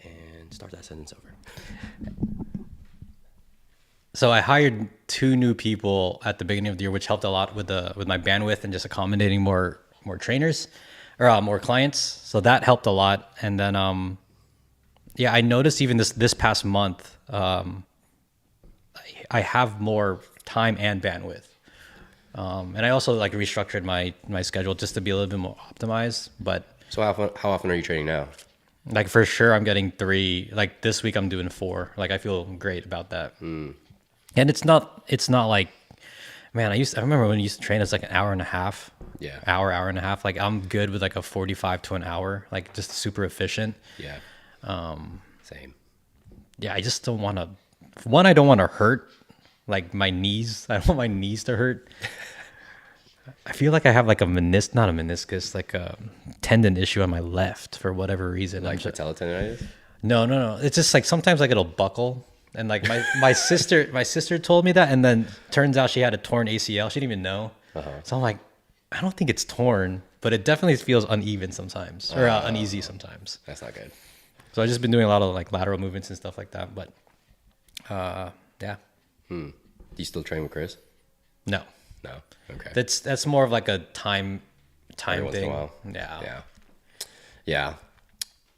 And start that sentence over. So I hired 2 new people at the beginning of the year, which helped a lot with my bandwidth and just accommodating more trainers or more clients. So that helped a lot. And then yeah, I noticed even this past month, I have more time and bandwidth. And I also like restructured my schedule just to be a little bit more optimized. But so how often are you training now? Like for sure, I'm getting 3. Like this week, I'm doing 4. Like I feel great about that. And it's not like, man, I remember when I used to train, it's like an hour and a half. Yeah. Hour and a half. Like I'm good with like a 45 to an hour, like just super efficient. Yeah. Same. Yeah. I just don't want to, I don't want to hurt like my knees. I don't want my knees to hurt. I feel like I have like not a meniscus, like a tendon issue on my left for whatever reason. Like patella tendonitis? No. It's just like sometimes like it'll buckle. And like my sister told me that, and then turns out she had a torn ACL. She didn't even know. So I'm like, I don't think it's torn, but it definitely feels uneven sometimes, or uneasy sometimes. That's not good. So I've just been doing a lot of like lateral movements and stuff like that. But yeah. Do you still train with Chris? No. Okay. That's more of like a time Every once in thing. a while. Yeah.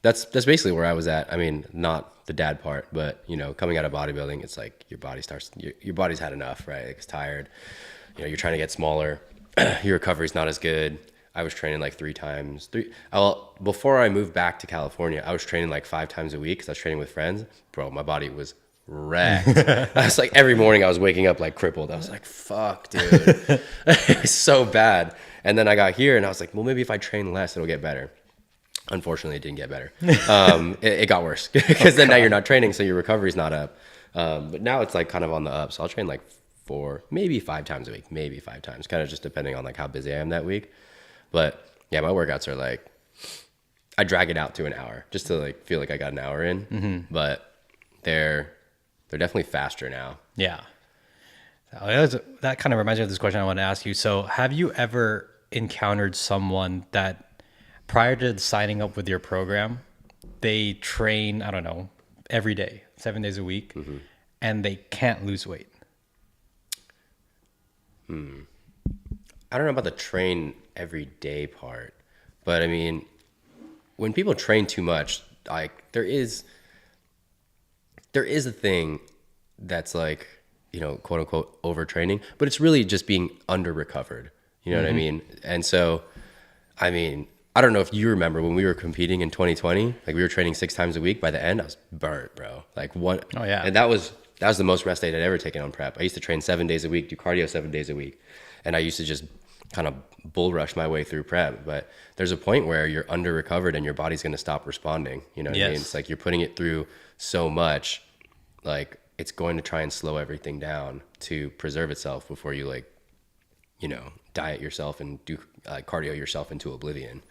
That's basically where I was at. I mean, not the dad part, but coming out of bodybuilding, it's like your body's had enough, right? Like it's tired. You're trying to get smaller. Your recovery's not as good. I was training like 3 times. Before I moved back to California, I was training like 5 times a week because I was training with friends. Bro, my body was wrecked. I was like, every morning I was waking up like crippled. I was like, fuck, dude. It's so bad. And then I got here and I was like, well, maybe if I train less, it'll get better. Unfortunately, it didn't get better. It got worse because then now you're not training, so your recovery's not up. But now it's like kind of on the up. So I'll train like 4, maybe 5 times a week, kind of just depending on like how busy I am that week. But yeah, my workouts are like, I drag it out to an hour just to like feel like I got an hour in. But they're definitely faster now. Yeah. That kind of reminds me of this question I want to ask you. So have you ever encountered someone that prior to signing up with your program, they train, I don't know, every day, 7 days a week, and they can't lose weight? I don't know about the train every day part, but I mean, when people train too much, like there is a thing that's like, quote unquote overtraining, but it's really just being under recovered. You know what I mean? And so, I mean, I don't know if you remember when we were competing in 2020, like we were training 6 times a week. By the end, I was burnt, bro. Like one. Oh yeah. And that was the most rest day I'd ever taken on prep. I used to train 7 days a week, do cardio 7 days a week. And I used to just kind of bull rush my way through prep. But there's a point where you're under recovered and your body's going to stop responding. You know what I mean? It's like you're putting it through so much, like it's going to try and slow everything down to preserve itself before you diet yourself and do cardio yourself into oblivion.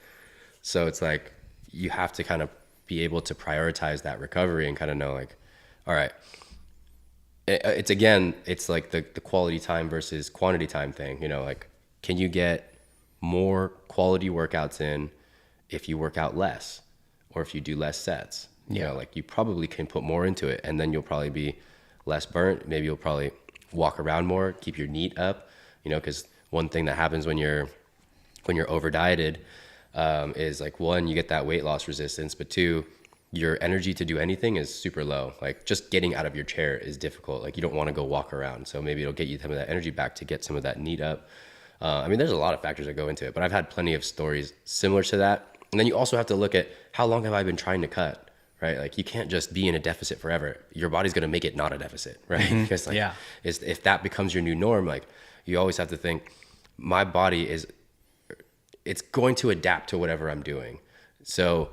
So it's like you have to kind of be able to prioritize that recovery and kind of know like, all right, it's like the quality time versus quantity time thing. Like, can you get more quality workouts in if you work out less or if you do less sets? Like you probably can put more into it and then you'll probably be less burnt. Maybe you'll probably walk around more, keep your NEAT up, because one thing that happens when you're over dieted is like, 1, you get that weight loss resistance, but 2, your energy to do anything is super low. Like just getting out of your chair is difficult. Like you don't want to go walk around. So maybe it'll get you some of that energy back to get some of that NEAT up. I mean, there's a lot of factors that go into it, but I've had plenty of stories similar to that. And then you also have to look at how long have I been trying to cut, right? Like you can't just be in a deficit forever. Your body's going to make it not a deficit, right? Because like, if that becomes your new norm, like you always have to think my body it's going to adapt to whatever I'm doing. So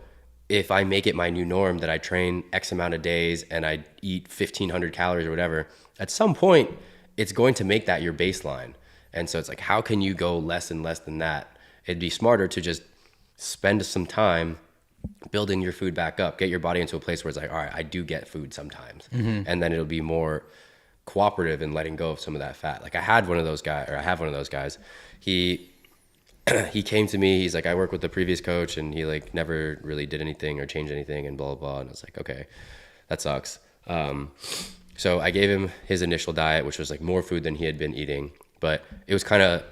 if I make it my new norm that I train X amount of days and I eat 1,500 calories or whatever, at some point it's going to make that your baseline. And so it's like, how can you go less and less than that? It'd be smarter to just spend some time building your food back up, get your body into a place where it's like, all right, I do get food sometimes. And then it'll be more cooperative in letting go of some of that fat. Like I have one of those guys. He came to me, he's like, I work with the previous coach, and he like never really did anything or changed anything and blah, blah, blah. And I was like, okay, that sucks. So I gave him his initial diet, which was like more food than he had been eating. But it was kind of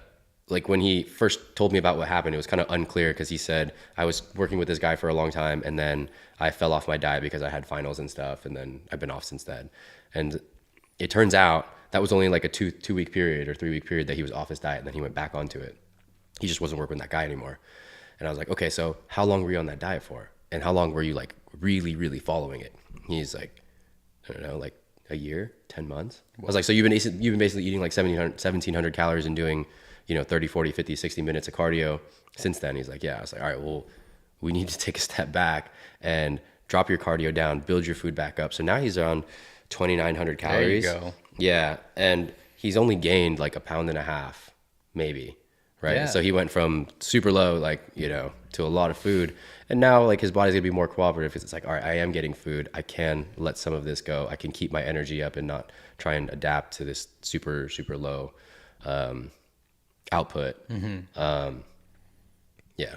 like when he first told me about what happened, it was kind of unclear because he said, I was working with this guy for a long time, and then I fell off my diet because I had finals and stuff, and then I've been off since then. And it turns out that was only like a 2-week period or 3-week period that he was off his diet, and then he went back onto it. He just wasn't working with that guy anymore. And I was like, okay, so how long were you on that diet for? And how long were you like really, really following it? He's like, I don't know, like a year, 10 months. I was like, so you've been basically eating like 1,700 calories and doing, 30, 40, 50, 60 minutes of cardio since then. He's like, yeah. I was like, all right, well, we need to take a step back and drop your cardio down, build your food back up. So now he's on 2,900 calories. There you go. Yeah. And he's only gained like 1.5 pounds, maybe. Right. Yeah. So he went from super low, like, to a lot of food. And now like his body's gonna be more cooperative because it's like, all right, I am getting food. I can let some of this go. I can keep my energy up and not try and adapt to this super, super low output. Yeah.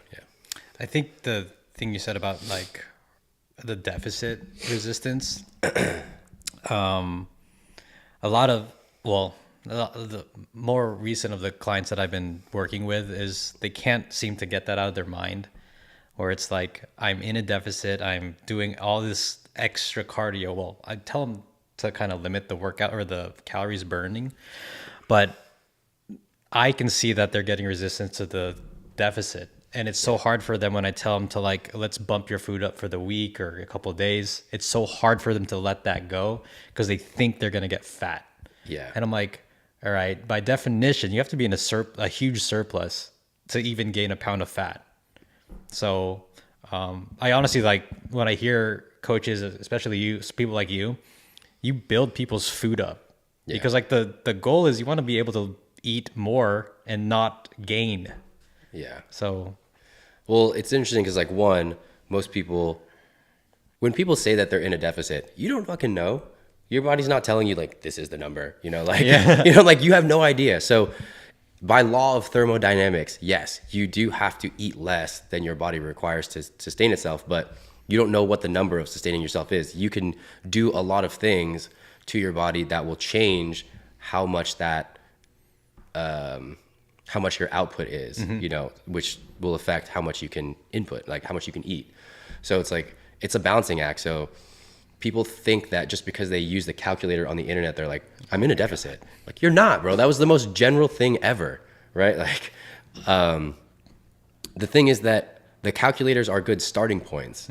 I think the thing you said about like the deficit resistance, the more recent of the clients that I've been working with is they can't seem to get that out of their mind, where it's like, I'm in a deficit, I'm doing all this extra cardio. Well, I tell them to kind of limit the workout or the calories burning, but I can see that they're getting resistance to the deficit. And it's so hard for them when I tell them to like, let's bump your food up for the week or a couple of days. It's so hard for them to let that go because they think they're going to get fat. Yeah. And I'm like, all right, by definition, you have to be in a huge surplus to even gain 1 pound of fat. So I honestly, like when I hear coaches, especially people like you build people's food up because like the goal is you want to be able to eat more and not gain. Yeah. So, well, it's interesting because like most people, when people say that they're in a deficit, you don't fucking know. Your body's not telling you like, this is the number, like you have no idea. So by law of thermodynamics, yes, you do have to eat less than your body requires to sustain itself, but you don't know what the number of sustaining yourself is. You can do a lot of things to your body that will change how much your output is, which will affect how much you can input, like how much you can eat. So it's like, it's a balancing act. So people think that just because they use the calculator on the internet, they're like, I'm in a deficit. Like, you're not, bro. That was the most general thing ever, right? Like, the thing is that the calculators are good starting points.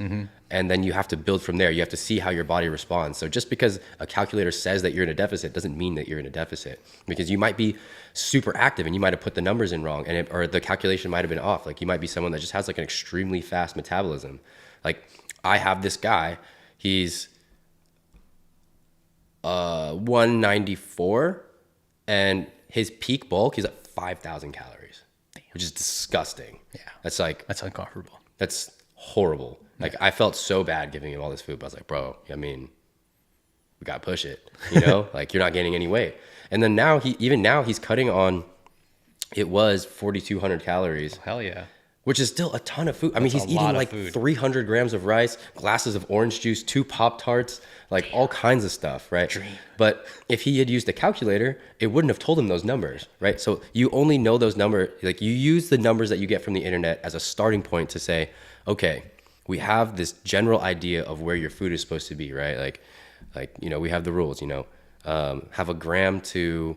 And then you have to build from there. You have to see how your body responds. So just because a calculator says that you're in a deficit doesn't mean that you're in a deficit, because you might be super active and you might have put the numbers in wrong, or the calculation might have been off. Like, you might be someone that just has like an extremely fast metabolism. Like, I have this guy, he's 194, and his peak bulk, he's at 5,000 calories, which is disgusting. Yeah. That's uncomfortable. That's horrible. Like, I felt so bad giving him all this food, but I was like, bro, I mean, we got to push it, like, you're not gaining any weight. And then now he's cutting on, it was 4,200 calories. Hell yeah. Which is still a ton of food. I mean, he's eating like 300 grams of rice, glasses of orange juice, 2 Pop-Tarts, like all kinds of stuff, right? Dream. But if he had used a calculator, it wouldn't have told him those numbers, right? So you only know those numbers, like, you use the numbers that you get from the internet as a starting point to say, okay, we have this general idea of where your food is supposed to be, right? Like we have the rules, have 1 gram to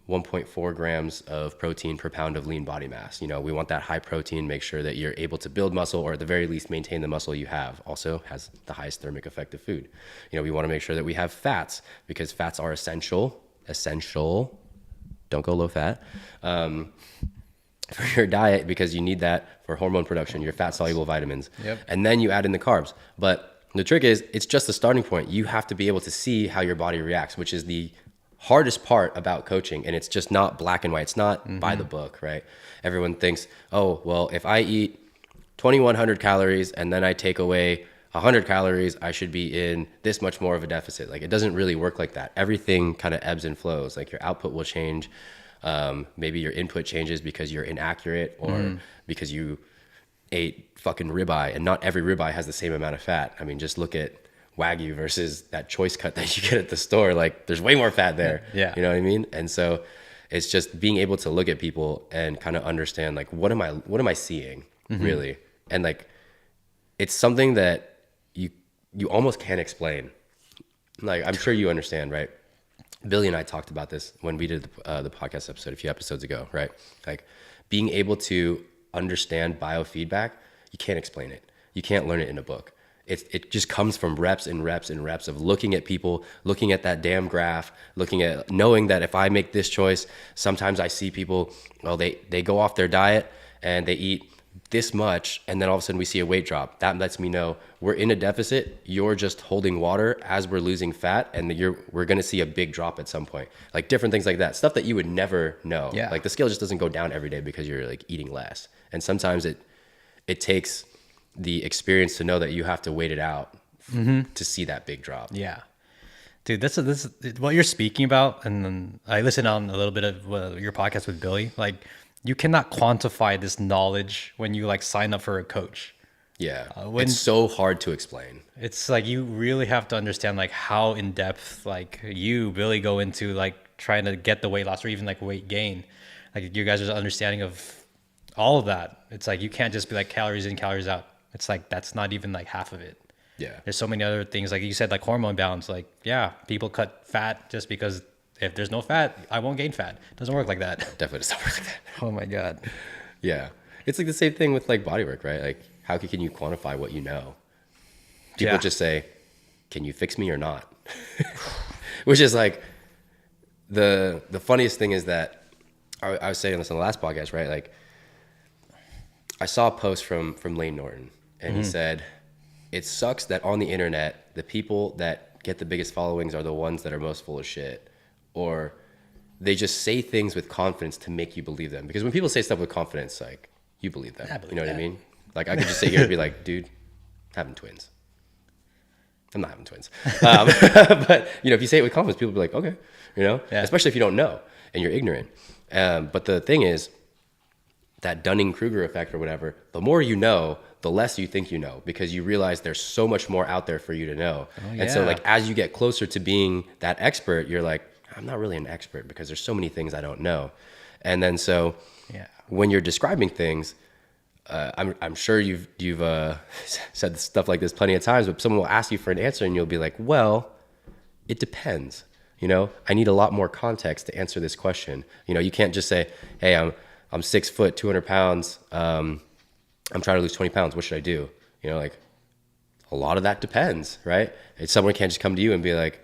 1.4 grams of protein per pound of lean body mass. We want that high protein, make sure that you're able to build muscle, or at the very least maintain the muscle you have. Also has the highest thermic effect of food. We want to make sure that we have fats, because fats are essential. Don't go low fat. For your diet, because you need that for hormone production, your fat soluble vitamins. Yep. And then you add in the carbs. But the trick is, it's just the starting point. You have to be able to see how your body reacts, which is the hardest part about coaching. And it's just not black and white. It's not by the book, right? Everyone thinks, oh, well, if I eat 2,100 calories and then I take away 100 calories, I should be in this much more of a deficit. Like, it doesn't really work like that. Everything kind of ebbs and flows. Like, your output will change. Maybe your input changes because you're inaccurate, or because you ate fucking ribeye, and not every ribeye has the same amount of fat. I mean, just look at Wagyu versus that choice cut that you get at the store. Like, there's way more fat there. Yeah. You know what I mean? And so it's just being able to look at people and kind of understand, like, what am I seeing really? And like, it's something that you almost can't explain. Like, I'm sure you understand, right? Billy and I talked about this when we did the podcast episode a few episodes ago, right? Like, being able to understand biofeedback, you can't explain it. You can't learn it in a book. It just comes from reps and reps and reps of looking at people, looking at that damn graph, knowing that if I make this choice, sometimes I see people, well, they go off their diet and they eat this much, and then all of a sudden we see a weight drop. That lets me know we're in a deficit. You're just holding water as we're losing fat, and we're going to see a big drop at some point. Like, different things like that, stuff that you would never know. Yeah. Like, the scale just doesn't go down every day because you're like eating less. And sometimes it takes the experience to know that you have to wait it out to see that big drop. Yeah. Dude, this is what you're speaking about. And then I listened on a little bit of your podcast with Billy. Like, you cannot quantify this knowledge when you like sign up for a coach. Yeah. It's so hard to explain. It's like, you really have to understand like how in depth like you, Billy, go into like trying to get the weight loss or even like weight gain. Like, you guys are understanding of all of that. It's like, you can't just be like calories in, calories out. It's like, that's not even like half of it. Yeah. There's so many other things. Like you said, like hormone balance. Like, yeah, people cut fat just because if there's no fat, I won't gain fat. It doesn't work like that. Definitely doesn't work like that. Oh my God. Yeah. It's like the same thing with like body work, right? Like, how can you quantify what you know? People just say, can you fix me or not? Which is like, the funniest thing is that I was saying this on the last podcast, right? Like, I saw a post from Lane Norton, and he said, it sucks that on the internet, the people that get the biggest followings are the ones that are most full of shit, or they just say things with confidence to make you believe them. Because when people say stuff with confidence, like, you believe them. You know what I mean? Like, I could just sit here and be like, dude, having twins. I'm not having twins. But, you know, if you say it with confidence, people will be like, okay, you know, especially if you don't know and you're ignorant. But the thing is, that Dunning-Kruger effect or whatever, the more you know, the less you think you know, because you realize there's so much more out there for you to know. And so, like, as you get closer to being that expert, you're like, I'm not really an expert because there's so many things I don't know. And then so when you're describing things, I'm sure you've said stuff like this plenty of times, but someone will ask you for an answer and you'll be like, well, it depends. You know, I need a lot more context to answer this question. You know, you can't just say, hey, I'm 6 foot, 200 pounds. I'm trying to lose 20 pounds. What should I do? You know, like, a lot of that depends, right? Someone can't just come to you and be like,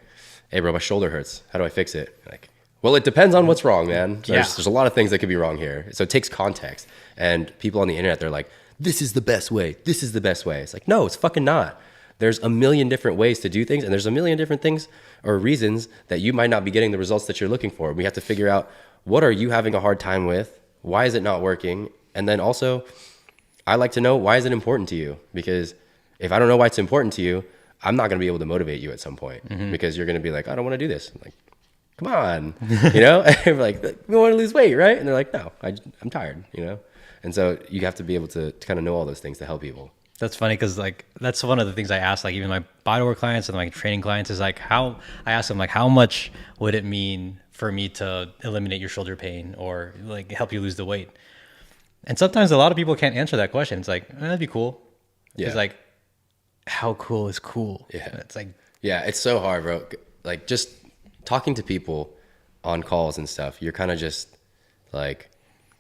hey bro, my shoulder hurts. How do I fix it? Like, well, it depends on what's wrong, man. There's a lot of things that could be wrong here. So it takes context. And people on the internet, they're like, this is the best way. This is the best way. It's like, no, it's fucking not. There's a million different ways to do things. And there's a million different things or reasons that you might not be getting the results that you're looking for. We have to figure out, what are you having a hard time with? Why is it not working? And then also, I like to know, why is it important to you? Because if I don't know why it's important to you, I'm not going to be able to motivate you at some point, because you're going to be like, I don't want to do this. I'm like, come on, you know, and we're like, we want to lose weight, right? And they're like, no, I'm tired, you know? And so you have to be able to kind of know all those things to help people. That's funny, because like, that's one of the things I ask, like even my bodywork clients and my training clients is like, I ask them like, how much would it mean for me to eliminate your shoulder pain or like help you lose the weight? And sometimes a lot of people can't answer that question. It's like, that'd be cool. It's like, how cool is cool? Yeah. It's like, yeah, it's so hard, bro. Like, just talking to people on calls and stuff, you're kind of just like,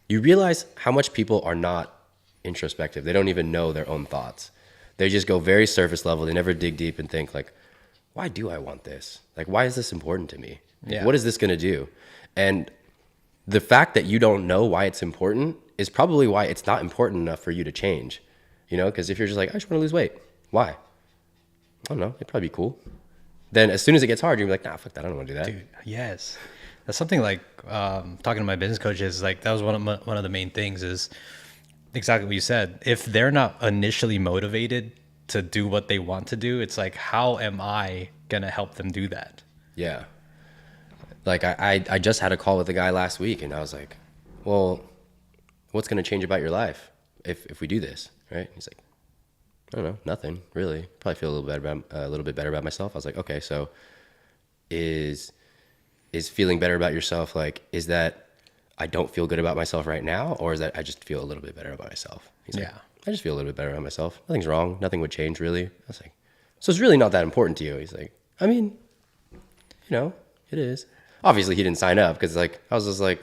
you realize how much people are not introspective. They don't even know their own thoughts. They just go very surface level. They never dig deep and think like, why do I want this? Like, why is this important to me? Like, what is this going to do? And the fact that you don't know why it's important is probably why it's not important enough for you to change. You know, because if you're just like, I just want to lose weight. Why? I don't know. It'd probably be cool. then as soon as it gets hard, you're like, nah, fuck that. I don't want to do that. Dude, yes. That's something like talking to my business coaches, like that was one of the main things is exactly what you said. If they're not initially motivated to do what they want to do, it's like, how am I going to help them do that? Yeah. Like I just had a call with a guy last week and I was like, well, what's going to change about your life if we do this? Right. He's like, I don't know, nothing really. Probably feel a little bit better about myself. I was like, okay, so is feeling better about yourself, like, is that I don't feel good about myself right now, or is that I just feel a little bit better about myself? He's like, I just feel a little bit better about myself. Nothing's wrong. Nothing would change really. I was like, so it's really not that important to you? He's like, I mean, it is. Obviously he didn't sign up because like, I was just like,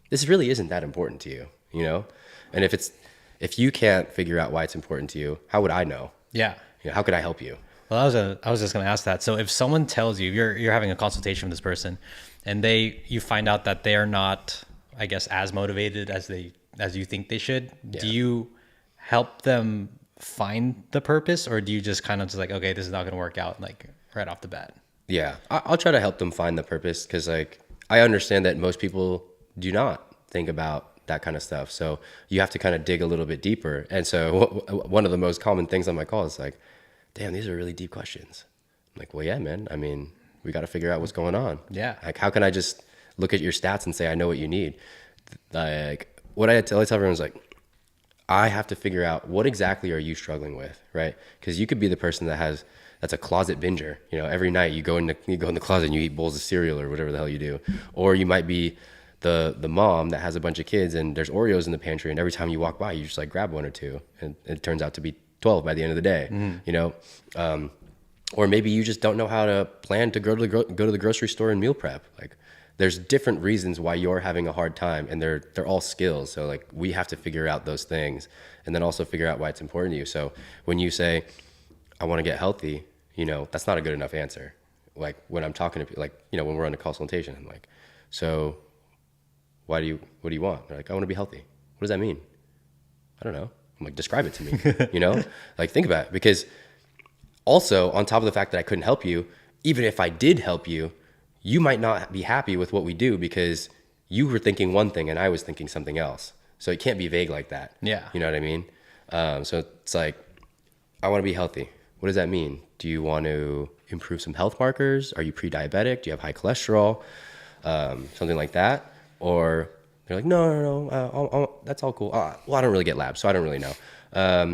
this really isn't that important to you, And if you can't figure out why it's important to you, how would I know? Yeah. How could I help you? Well, I was just going to ask that. So if someone tells you you're having a consultation with this person and you find out that they're not, I guess, as motivated as you think they should, do you help them find the purpose, or do you just kind of just like, okay, this is not going to work out like right off the bat? Yeah, I'll try to help them find the purpose because like I understand that most people do not think about that kind of stuff. So you have to kind of dig a little bit deeper. And so one of the most common things on my call is like, damn, these are really deep questions. I'm like, well, yeah, man. I mean, we got to figure out what's going on. Yeah. Like, how can I just look at your stats and say, I know what you need? Like, what I tell everyone is like, I have to figure out what exactly are you struggling with, right? Because you could be the person that's a closet binger. Every night you go in the closet and you eat bowls of cereal or whatever the hell you do. Or you might be the mom that has a bunch of kids and there's Oreos in the pantry, and every time you walk by, you just like grab one or two, and it turns out to be 12 by the end of the day. Or maybe you just don't know how to plan to go to the grocery store and meal prep. Like, there's different reasons why you're having a hard time, and they're all skills. So like, we have to figure out those things, and then also figure out why it's important to you. So when you say, I want to get healthy, that's not a good enough answer. Like when I'm talking to people, like, when we're on a consultation, I'm like, so what do you want? They're like, I want to be healthy. What does that mean? I don't know. I'm like, describe it to me, like, think about it. Because also on top of the fact that I couldn't help you, even if I did help you, you might not be happy with what we do because you were thinking one thing and I was thinking something else. So it can't be vague like that. Yeah. You know what I mean? So it's like, I want to be healthy. What does that mean? Do you want to improve some health markers? Are you pre-diabetic? Do you have high cholesterol? Something like that. Or they're like, no, that's all cool. Well, I don't really get labs, so I don't really know. I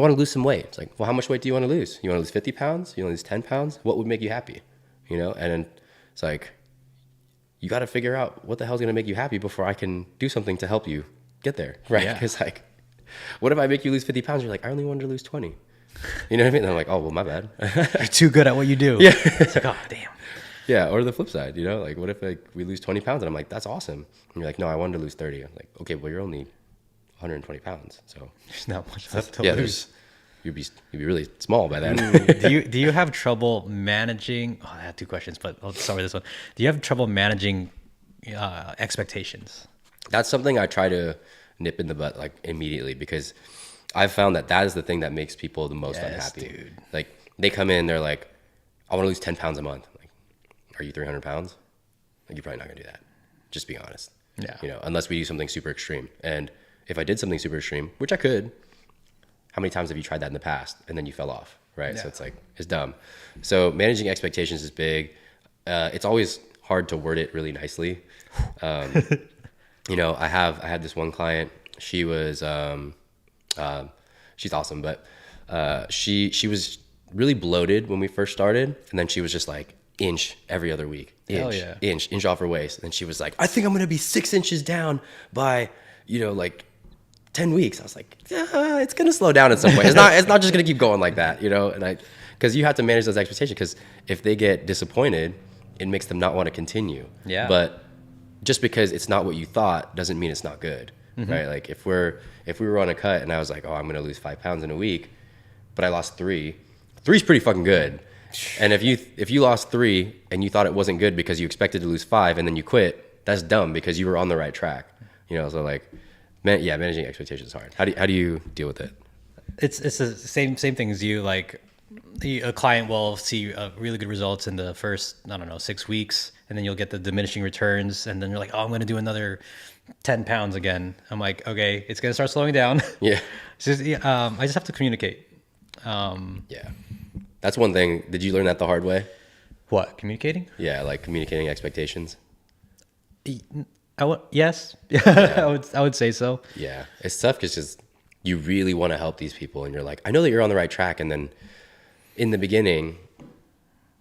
want to lose some weight. It's like, well, how much weight do you want to lose? You want to lose 50 pounds? You want to lose 10 pounds? What would make you happy? And then it's like, you got to figure out what the hell's going to make you happy before I can do something to help you get there. Right. Because like, what if I make you lose 50 pounds? You're like, I only wanted to lose 20. You know what I mean? And I'm like, oh, well, my bad. You're too good at what you do. Yeah. It's like, oh, damn. Yeah, or the flip side, like what if like we lose 20 pounds and I'm like, that's awesome. And you're like, no, I wanted to lose 30. I'm like, okay, well, you're only 120 pounds. So there's not much left to lose. You'd be really small by then. Do you have trouble managing? Oh, I have two questions, but I'll start with this one. Do you have trouble managing expectations? That's something I try to nip in the butt like immediately, because I've found that is the thing that makes people the most unhappy. Dude. Like they come in, they're like, I want to lose 10 pounds a month. Are you 300 pounds? Like, you're probably not gonna do that. Just be honest. Yeah. Unless we do something super extreme. And if I did something super extreme, which I could, how many times have you tried that in the past and then you fell off, right? Yeah. So it's like, it's dumb. So managing expectations is big. It's always hard to word it really nicely. I had this one client. She was, she's awesome, but she was really bloated when we first started, and then she was just like, inch every other week, inch off her waist. And she was like, I think I'm gonna be 6 inches down by like 10 weeks. I was like, yeah, it's gonna slow down at some point. It's not just gonna keep going like that, and because you have to manage those expectations, because if they get disappointed, it makes them not want to continue. But just because it's not what you thought doesn't mean it's not good. Right? Like if we were on a cut and I was like, oh, I'm gonna lose 5 pounds in a week, but I lost 3. 3's pretty fucking good. And if you lost 3 and you thought it wasn't good because you expected to lose 5 and then you quit, that's dumb, because you were on the right track. So like, managing expectations is hard. How do you deal with it? It's the same thing as you. Like, a client will see really good results in the first, I don't know, 6 weeks, and then you'll get the diminishing returns, and then you're like, oh, I'm going to do another 10 pounds again. I'm like, okay, it's going to start slowing down. Yeah. I just have to communicate. Yeah. That's one thing. Did you learn that the hard way? What, communicating? Yeah, like communicating expectations. Yes. Yeah. I would say so. Yeah. It's tough because just you really want to help these people, and you're like, I know that you're on the right track, and then in the beginning,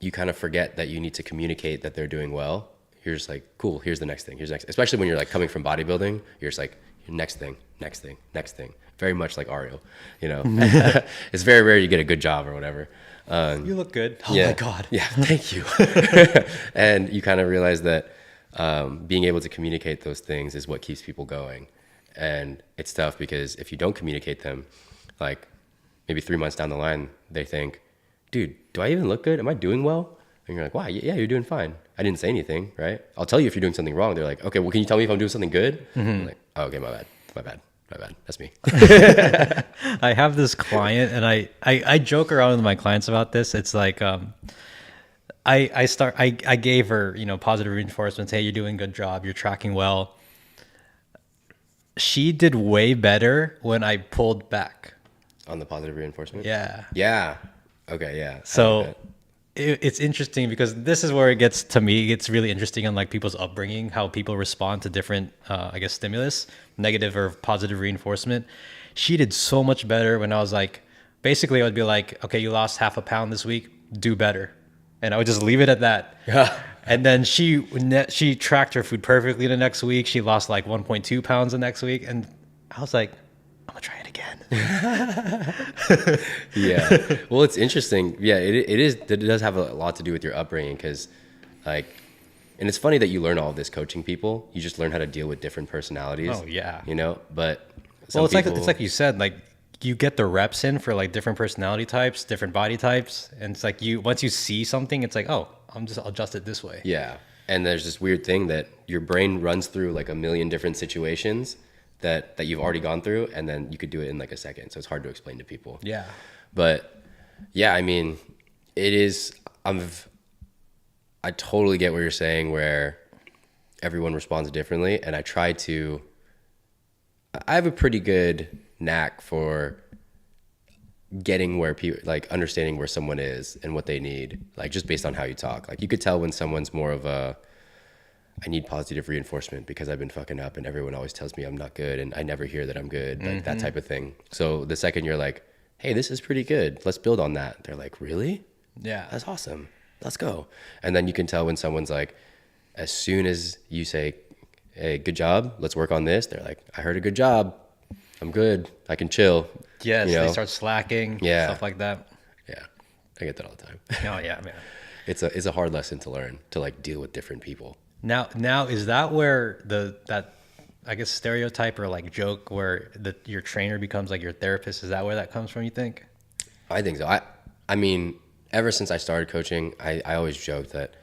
you kind of forget that you need to communicate that they're doing well. You're just like, cool, here's the next thing. Here's the next, especially when you're like coming from bodybuilding, you're just like, next thing, next thing, next thing. Very much like Ario, you know. It's very rare you get a good job or whatever. You look good. Oh yeah, my God. Yeah, thank you. And you kind of realize that being able to communicate those things is what keeps people going. And it's tough because if you don't communicate them, like maybe 3 months down the line, they think, dude, do I even look good? Am I doing well? And you're like, wow, yeah, you're doing fine. I didn't say anything, right? I'll tell you if you're doing something wrong. They're like, okay, well, can you tell me if I'm doing something good? I'm like, oh, okay, my bad. That's me. I have this client, and I joke around with my clients about this. It's like, I gave her, positive reinforcements. Hey, you're doing a good job. You're tracking well. She did way better when I pulled back. On the positive reinforcement? Yeah. Yeah. Okay, yeah. So it's interesting because this is where it gets, to me, it's really interesting on like people's upbringing, how people respond to different, stimulus, negative or positive reinforcement. She did so much better when I was like, basically I would be like, okay, you lost half a pound this week, do better. And I would just leave it at that. Yeah. And then she tracked her food perfectly the next week. She lost like 1.2 pounds the next week. And I was like, I'm gonna try it again. Yeah. Well, it's interesting. Yeah, it does have a lot to do with your upbringing because like, and it's funny that you learn all of this coaching people. You just learn how to deal with different personalities. Oh yeah. But it's like you said, like you get the reps in for like different personality types, different body types. And it's like once you see something, it's like, oh, I'll adjust it this way. Yeah. And there's this weird thing that your brain runs through like a million different situations that you've already gone through, and then you could do it in like a second. So it's hard to explain to people. Yeah. But yeah, I mean, it is, I totally get what you're saying where everyone responds differently. And I have a pretty good knack for getting where people, like understanding where someone is and what they need, like just based on how you talk. Like you could tell when someone's more of I need positive reinforcement because I've been fucking up and everyone always tells me I'm not good and I never hear that I'm good, like that type of thing. So the second you're like, hey, this is pretty good, let's build on that, they're like, really? Yeah. That's awesome. Let's go. And then you can tell when someone's like, as soon as you say, hey, good job, let's work on this, they're like, I heard a good job, I'm good, I can chill. Yes, they start slacking, stuff like that. Yeah, I get that all the time. Oh yeah, man. It's a hard lesson to learn, to like deal with different people. Now is that where that I guess stereotype or like joke where your trainer becomes like your therapist? Is that where that comes from, you think? I think so. I mean, ever since I started coaching, I always joked that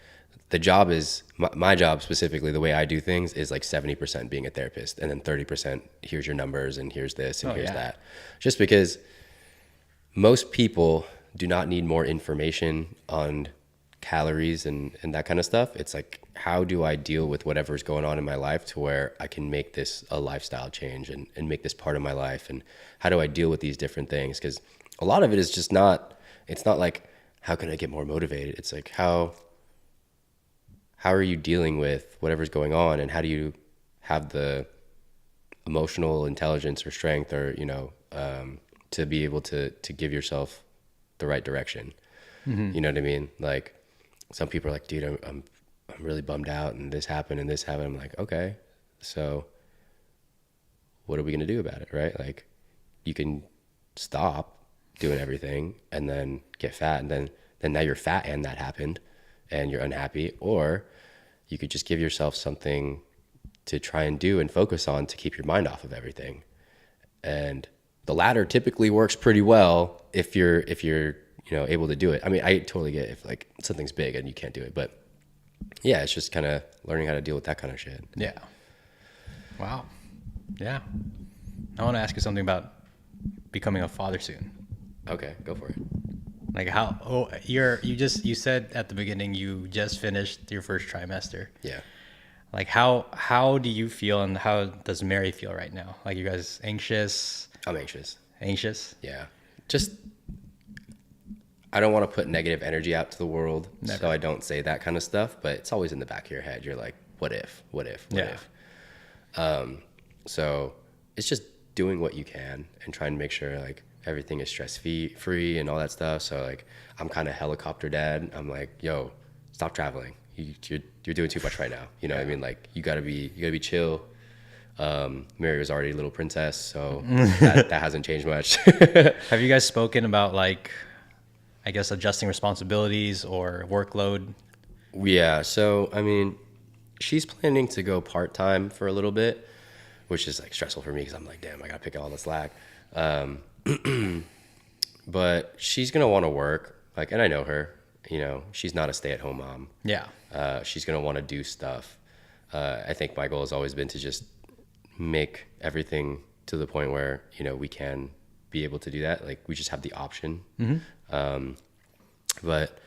the job is, my job specifically, the way I do things is like 70% being a therapist and then 30% here's your numbers and here's this and here's that. Just because most people do not need more information on calories and that kind of stuff. It's like, how do I deal with whatever's going on in my life to where I can make this a lifestyle change and make this part of my life? And how do I deal with these different things? Because a lot of it is just it's not like, how can I get more motivated? It's like, how are you dealing with whatever's going on, and how do you have the emotional intelligence or strength or, to be able to give yourself the right direction? You know what I mean? Like, some people are like, dude, I'm really bummed out and this happened and this happened. I'm like, okay, so what are we going to do about it? Right? Like, you can stop doing everything and then get fat, and then now you're fat and that happened and you're unhappy, or you could just give yourself something to try and do and focus on to keep your mind off of everything. And the latter typically works pretty well if you're able to do it. I mean, I totally get if like something's big and you can't do it, but yeah, it's just kind of learning how to deal with that kind of shit. Yeah. Wow. Yeah. I want to ask you something about becoming a father soon. Okay, go for it. Like you said at the beginning you just finished your first trimester. Yeah. Like how do you feel and how does Mary feel right now? Like you guys anxious? I'm anxious. Anxious? Yeah. Just I don't want to put negative energy out to the world, Never. so I don't say that kind of stuff, but it's always in the back of your head. You're like, what if? What if? What if? So it's just doing what you can and trying to make sure like everything is stress free and all that stuff. So like I'm kind of helicopter dad. I'm like, yo, stop traveling. You're doing too much right now. You know what I mean? Like you gotta be chill. Mary was already a little princess, so that hasn't changed much. Have you guys spoken about like, I guess, adjusting responsibilities or workload? Yeah. So I mean, she's planning to go part-time for a little bit, which is like stressful for me because I'm like, damn, I gotta pick up all the slack. But she's gonna want to work, like, and I know her. You know, she's not a stay-at-home mom. Yeah. She's gonna want to do stuff. I think my goal has always been to just make everything to the point where we can be able to do that. Like we just have the option. But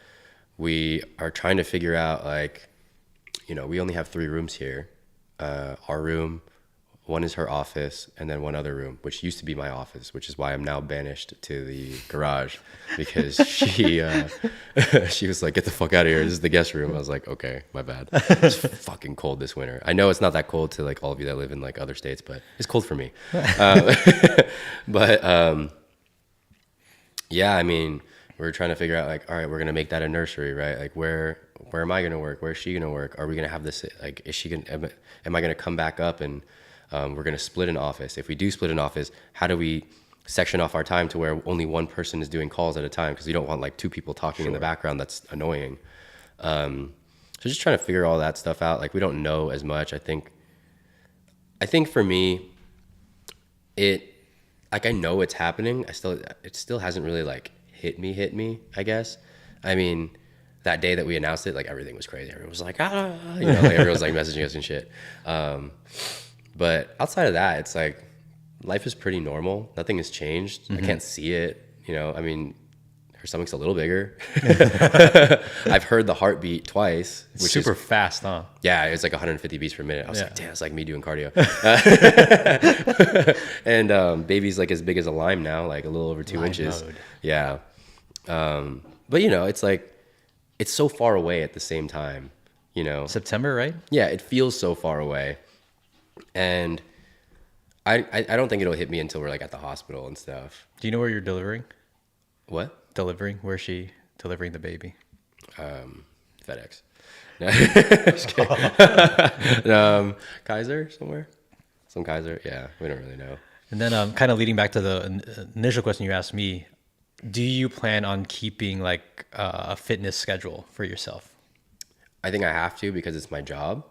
we are trying to figure out like, we only have 3 rooms here. Our room, one is her office, and then one other room, which used to be my office, which is why I'm now banished to the garage because she was like, get the fuck out of here. This is the guest room. I was like, okay, my bad. It's fucking cold this winter. I know it's not that cold to like all of you that live in like other states, but it's cold for me. Yeah, I mean, we're trying to figure out like, all right, we're going to make that a nursery, right? Like where am I going to work? Where is she going to work? Are we going to have this, like, am I going to come back up and we're going to split an office? If we do split an office, how do we section off our time to where only one person is doing calls at a time? Because we don't want like 2 people talking in the background. That's annoying. So just trying to figure all that stuff out. Like we don't know as much. I think for me, I know it's happening. It still hasn't really like hit me, I guess. I mean, that day that we announced it, like everything was crazy. Everyone was like, like everyone was like messaging us and shit. But outside of that, it's like life is pretty normal. Nothing has changed. I can't see it. I mean, her stomach's a little bigger. I've heard the heartbeat twice. Which super fast, huh? Yeah, it's like 150 beats per minute. I was like, damn, it's like me doing cardio. And baby's like as big as a lime now, like a little over 2 inches. Mode. Yeah. But it's like, it's so far away at the same time, September, right? Yeah, it feels so far away. And I don't think it'll hit me until we're like at the hospital and stuff. Do you know where you're delivering? What? Delivering? Where's she delivering the baby? FedEx. No, just kidding. Kaiser somewhere? Some Kaiser? Yeah, we don't really know. And then kind of leading back to the initial question you asked me, do you plan on keeping like a fitness schedule for yourself? I think I have to because it's my job.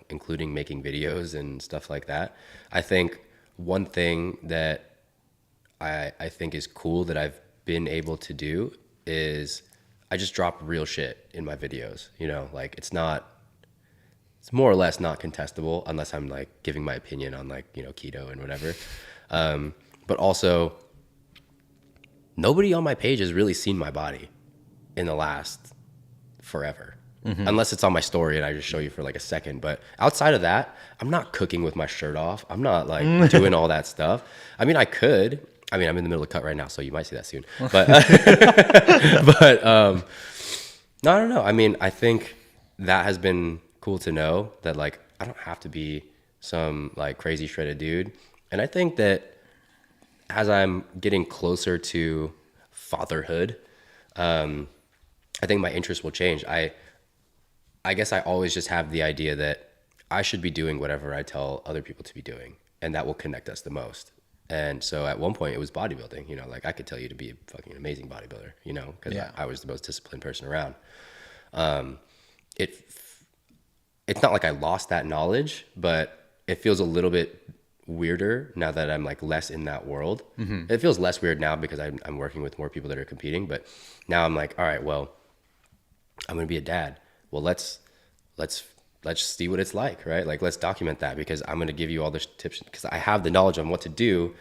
Including making videos and stuff like that. I think one thing that I think is cool that I've been able to do is I just drop real shit in my videos. Like it's more or less not contestable unless I'm like giving my opinion on like, keto and whatever. But also nobody on my page has really seen my body in the last forever. Unless it's on my story and I just show you for like a second. But outside of that, I'm not cooking with my shirt off. I'm not like doing all that stuff. I mean, I could. I mean, I'm in the middle of cut right now, so you might see that soon. But, no, I don't know. I mean, I think that has been cool to know that like I don't have to be some like crazy shredded dude. And I think that as I'm getting closer to fatherhood, I think my interests will change. I guess I always just have the idea that I should be doing whatever I tell other people to be doing, and that will connect us the most. And so at one point it was bodybuilding, like I could tell you to be a fucking amazing bodybuilder, because I was the most disciplined person around. It's not like I lost that knowledge, but it feels a little bit weirder now that I'm like less in that world. It feels less weird now because I'm working with more people that are competing, but now I'm like, all right, well, I'm going to be a dad. Well, let's see what it's like, right? Like, let's document that because I'm going to give you all the tips because I have the knowledge on what to do,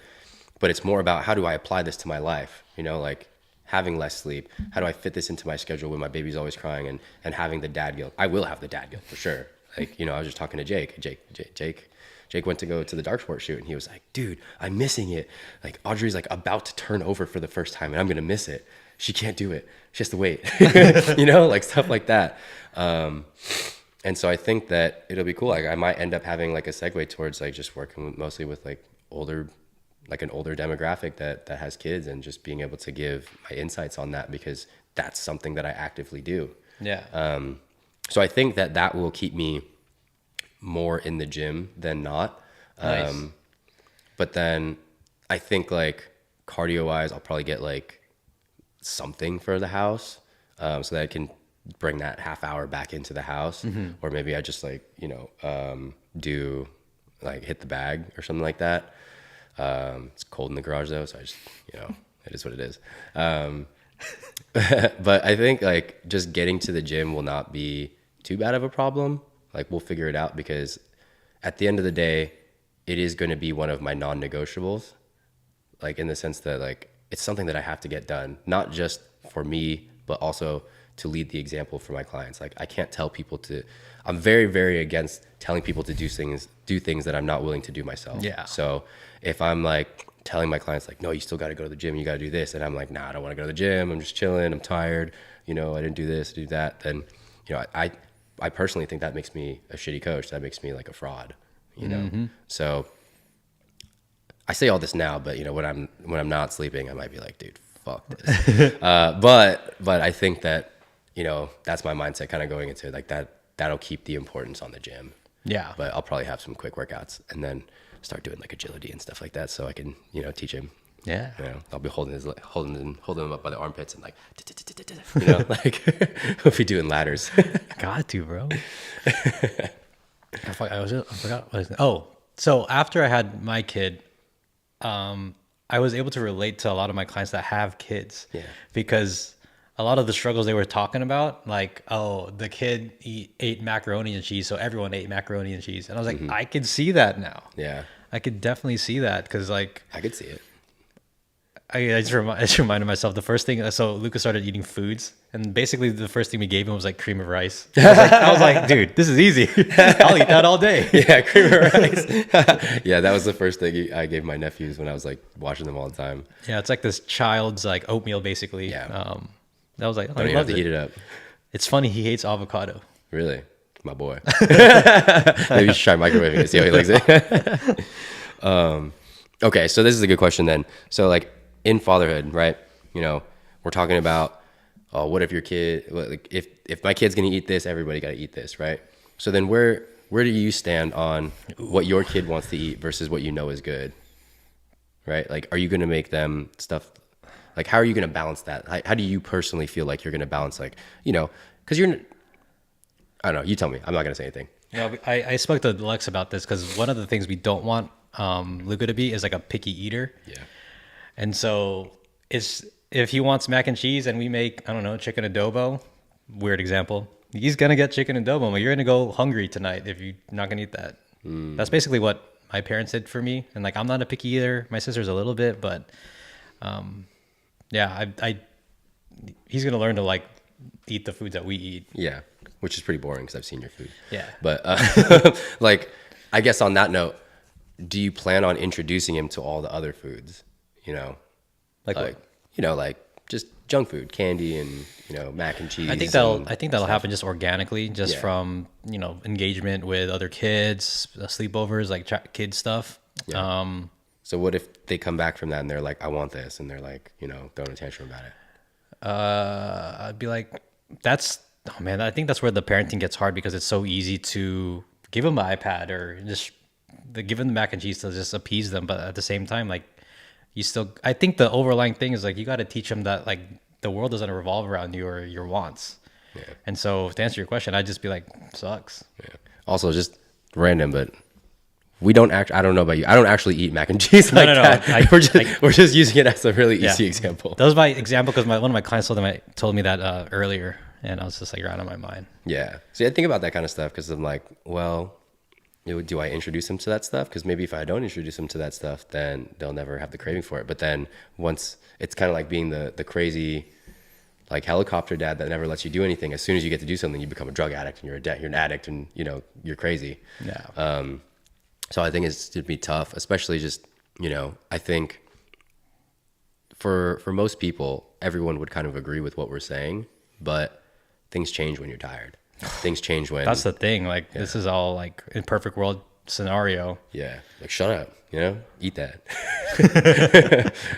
but it's more about how do I apply this to my life? Like having less sleep? How do I fit this into my schedule when my baby's always crying and having the dad guilt? I will have the dad guilt for sure. Like, I was just talking to Jake went to go to the dark sport shoot, and he was like, dude, I'm missing it. Like, Audrey's like about to turn over for the first time, and I'm going to miss it. She can't do it. She has to wait, like stuff like that. And so I think that it'll be cool. Like, I might end up having like a segue towards like just working mostly with like an older demographic that has kids, and just being able to give my insights on that, because that's something that I actively do. Yeah. So I think that will keep me more in the gym than not. Nice. But then I think like cardio wise, I'll probably get like something for the house, so that I can bring that half hour back into the house. Or maybe I just like, do like hit the bag or something like that. It's cold in the garage though, so I just, it is what it is. But I think like just getting to the gym will not be too bad of a problem. Like, we'll figure it out, because at the end of the day, it is going to be one of my non-negotiables. Like, in the sense that like, it's something that I have to get done, not just for me, but also to lead the example for my clients. Like, I can't tell people I'm very, very against telling people to do things that I'm not willing to do myself. Yeah. So if I'm like telling my clients like, no, you still got to go to the gym, you got to do this, and I'm like, nah, I don't want to go to the gym, I'm just chilling, I'm tired, I didn't do this, do that, then, I personally think that makes me a shitty coach. That makes me like a fraud, So I say all this now, but when I'm not sleeping, I might be like, dude, fuck this. But I think that, that's my mindset kind of going into like that'll keep the importance on the gym. Yeah. But I'll probably have some quick workouts and then start doing like agility and stuff like that, so I can, teach him. Yeah. I'll be holding him up by the armpits and like, like we'll be doing ladders. Got to, bro. I forgot. So after I had my kid, I was able to relate to a lot of my clients that have kids. Yeah. Because a lot of the struggles they were talking about, like, oh, the kid ate macaroni and cheese, so everyone ate macaroni and cheese. And I was like, I could see that now. Yeah. I could definitely see that, because like, I could see it. I just reminded myself the first thing. So Lucas started eating foods, and basically the first thing we gave him was like cream of rice. I was like, dude, this is easy. I'll eat that all day. Yeah, cream of rice. Yeah, that was the first thing I gave my nephews when I was like watching them all the time. Yeah, it's like this child's like oatmeal basically. Yeah. That was like, I don't even have to heat it up. It's funny, he hates avocado. Really? My boy. Maybe you should try microwaving and see how he likes it. Okay, so this is a good question then. So like, in fatherhood, right? We're talking about, what if your kid, like if my kid's gonna eat this, everybody gotta eat this, right? So then where do you stand on what your kid wants to eat versus what is good, right? Like, are you gonna make them stuff, like how are you gonna balance that? How do you personally feel like you're gonna balance, like, because I don't know, you tell me, I'm not gonna say anything. I spoke to Lex about this, because one of the things we don't want Luca to be is like a picky eater. Yeah. And so if he wants mac and cheese and we make, I don't know, chicken adobo, weird example, he's going to get chicken adobo, but you're going to go hungry tonight if you're not going to eat that. That's basically what my parents did for me. And like, I'm not a picky eater. My sister's a little bit, but yeah, he's going to learn to like eat the foods that we eat. Yeah, which is pretty boring because I've seen your food. Yeah. But like, I guess on that note, do you plan on introducing him to all the other foods? Like what? Like just junk food, candy, and mac and cheese. I think that'll happen just organically, just from engagement with other kids, sleepovers, like kid stuff. Yeah. So what if they come back from that and they're like, I want this, and they're like, throwing a tantrum about it? I'd be like, oh man, I think that's where the parenting gets hard, because it's so easy to give them an iPad or just give them the mac and cheese to just appease them, but at the same time, like, I think the overlying thing is like, you got to teach them that like the world doesn't revolve around you or your wants. Yeah. And so to answer your question, I'd just be like, sucks. Yeah. Also, just random, but I don't know about you, I don't actually eat mac and cheese like that. We're just using it as a really easy example. That was my example because one of my clients told me that earlier, and I was just like, you're out of my mind. Yeah. See, I think about that kind of stuff because I'm like, well, do I introduce them to that stuff? Because maybe if I don't introduce them to that stuff, then they'll never have the craving for it. But then once it's kind of like being the crazy, like helicopter dad that never lets you do anything. As soon as you get to do something, you become a drug addict and you're an addict and, you know, you're crazy. Yeah. So I think it's to be tough, especially just, you know, I think for most people, everyone would kind of agree with what we're saying, but things change when you're tired. Things change when... That's the thing. Like, this is all like in perfect world scenario. Yeah. Like, shut up, you know, eat that.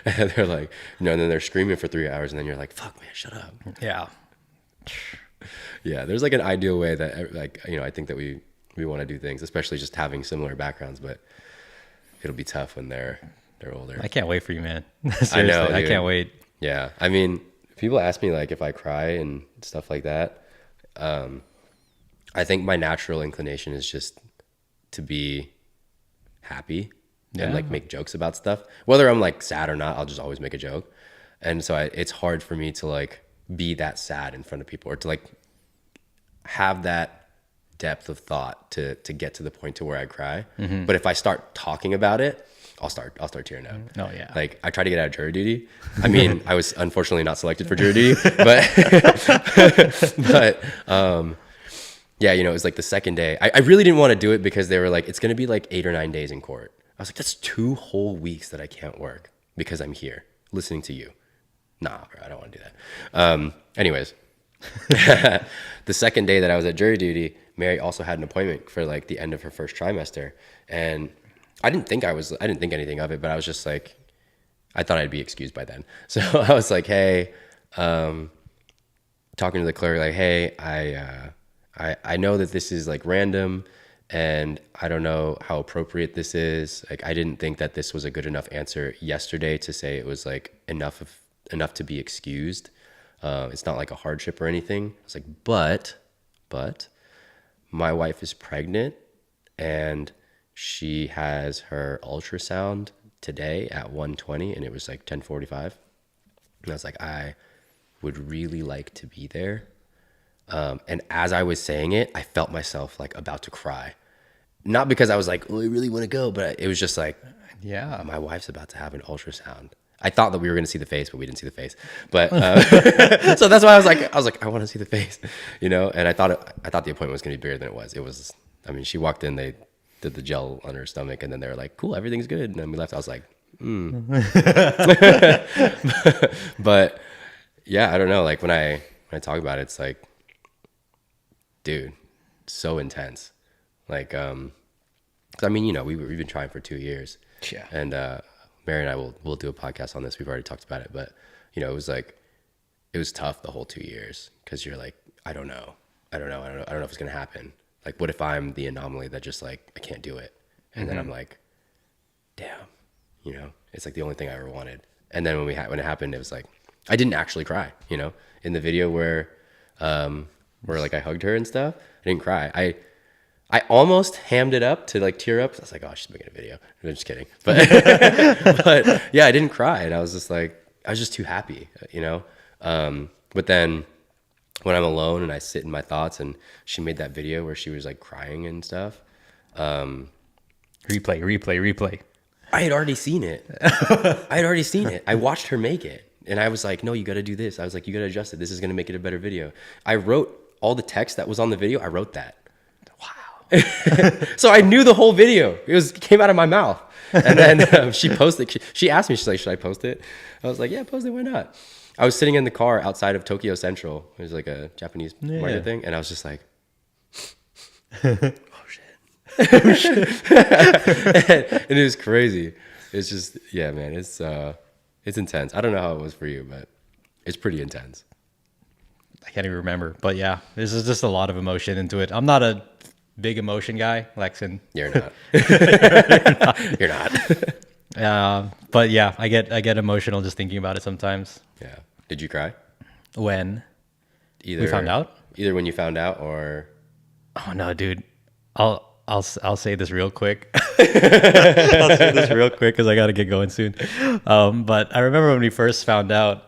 And they're like, you know, and then they're screaming for 3 hours and then you're like, fuck, man, shut up. Yeah. Yeah. There's like an ideal way that, like, you know, I think that we want to do things, especially just having similar backgrounds, but it'll be tough when they're older. I can't wait for you, man. Seriously, I know, I can't wait. Yeah. I mean, people ask me like if I cry and stuff like that. I think my natural inclination is just to be happy and like make jokes about stuff. Whether I'm like sad or not, I'll just always make a joke. And so it's hard for me to like be that sad in front of people or to like have that depth of thought to get to the point to where I cry. Mm-hmm. But if I start talking about it, I'll start tearing up. Oh yeah. Like I tried to get out of jury duty. I mean, I was unfortunately not selected for jury duty, but yeah, you know, it was like the second day. I really didn't want to do it because they were like, it's going to be like 8 or 9 days in court. I was like, that's 2 whole weeks that I can't work because I'm here listening to you. Nah, bro, I don't want to do that. Anyways, the second day that I was at jury duty, Mary also had an appointment for like the end of her first trimester. And I didn't think anything of it, but I was just like, I thought I'd be excused by then. So I was like, hey, talking to the clerk, like, hey, I know that this is like random and I don't know how appropriate this is. Like, I didn't think that this was a good enough answer yesterday to say it was like enough to be excused. It's not like a hardship or anything. I was like, but my wife is pregnant and she has her ultrasound today at 1:20 and it was like 10:45. And I was like, I would really like to be there. And as I was saying it, I felt myself like about to cry. Not because I was like, oh, I really want to go, but it was just like, yeah, my wife's about to have an ultrasound. I thought that we were going to see the face, but we didn't see the face. But so that's why I was like, I want to see the face, you know. And I thought the appointment was going to be bigger than it was. It was. I mean, she walked in, they did the gel on her stomach, and then they were like, cool, everything's good. And then we left. I was like, But yeah, I don't know. Like when I talk about it, it's like, dude, so intense. Like, I mean, you know, we've been trying for 2 years. Yeah. And Mary and I will do a podcast on this. We've already talked about it, but you know, it was tough the whole 2 years because you're like, I don't know if it's gonna happen. Like, what if I'm the anomaly that just like I can't do it, and then I'm like, damn, you know, it's like the only thing I ever wanted. And then when it happened, it was like I didn't actually cry. You know, in the video where like I hugged her and stuff, I didn't cry. I almost hammed it up to like tear up. I was like, oh, she's making a video. I'm just kidding. But but yeah, I didn't cry. And I was just like, I was just too happy, you know? But then when I'm alone and I sit in my thoughts and she made that video where she was like crying and stuff. Replay. I had already seen it. I watched her make it. And I was like, no, you got to do this. I was like, you got to adjust it. This is going to make it a better video. I wrote all the text that was on the video. I wrote that. Wow. So I knew the whole video. It came out of my mouth. And then she posted. She asked me, she's like, should I post it? I was like, yeah, post it. Why not? I was sitting in the car outside of Tokyo Central. It was like a Japanese market thing. And I was just like, oh, shit. And it was crazy. It's just, yeah, man, it's intense. I don't know how it was for you, but it's pretty intense. I can't even remember, but yeah, this is just a lot of emotion into it. I'm not a big emotion guy, Lexon. You're not. You're not. But yeah, I get emotional just thinking about it sometimes. Yeah. Did you cry? When? We found out? Either when you found out or... Oh no, dude. I'll say this real quick. I'll say this real quick because I got to get going soon. But I remember when we first found out,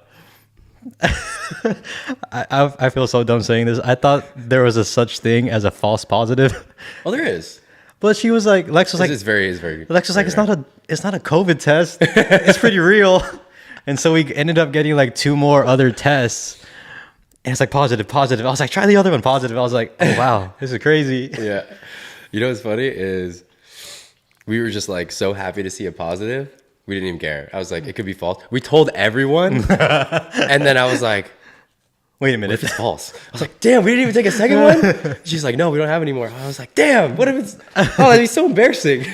I feel so dumb saying this. I thought there was a such thing as a false positive. Oh, there is. But she was like, Lex was like, it's very. Lex was like, it's not a COVID test. It's pretty real. And so we ended up getting like 2 more other tests. And it's like positive. I was like, try the other one, positive. I was like, oh wow, this is crazy. Yeah. You know what's funny is we were just like so happy to see a positive. We didn't even care. I was like, it could be false. We told everyone. And then I was like, wait a minute. What if it's false? I was like, damn, we didn't even take a second one? She's like, no, we don't have any more. I was like, damn, what if it's, that'd be so embarrassing.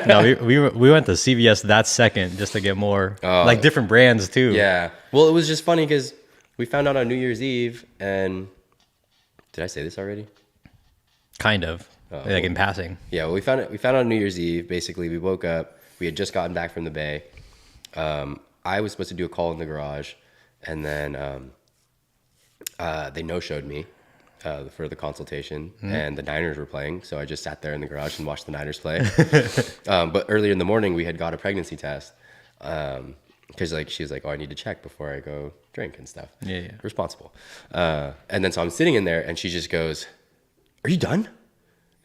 No, we went to CVS that second just to get more, like different brands too. Yeah. Well, it was just funny because we found out on New Year's Eve, and did I say this already? Kind of, like in passing. Yeah, well, we found out on New Year's Eve. Basically, we woke up. We had just gotten back from the Bay. I was supposed to do a call in the garage, and then they no-showed me for the consultation, and the Niners were playing. So I just sat there in the garage and watched the Niners play. But earlier in the morning, we had got a pregnancy test. Because like she was like, oh, I need to check before I go drink and stuff. Yeah. Responsible. And then so I'm sitting in there, and she just goes, "Are you done?"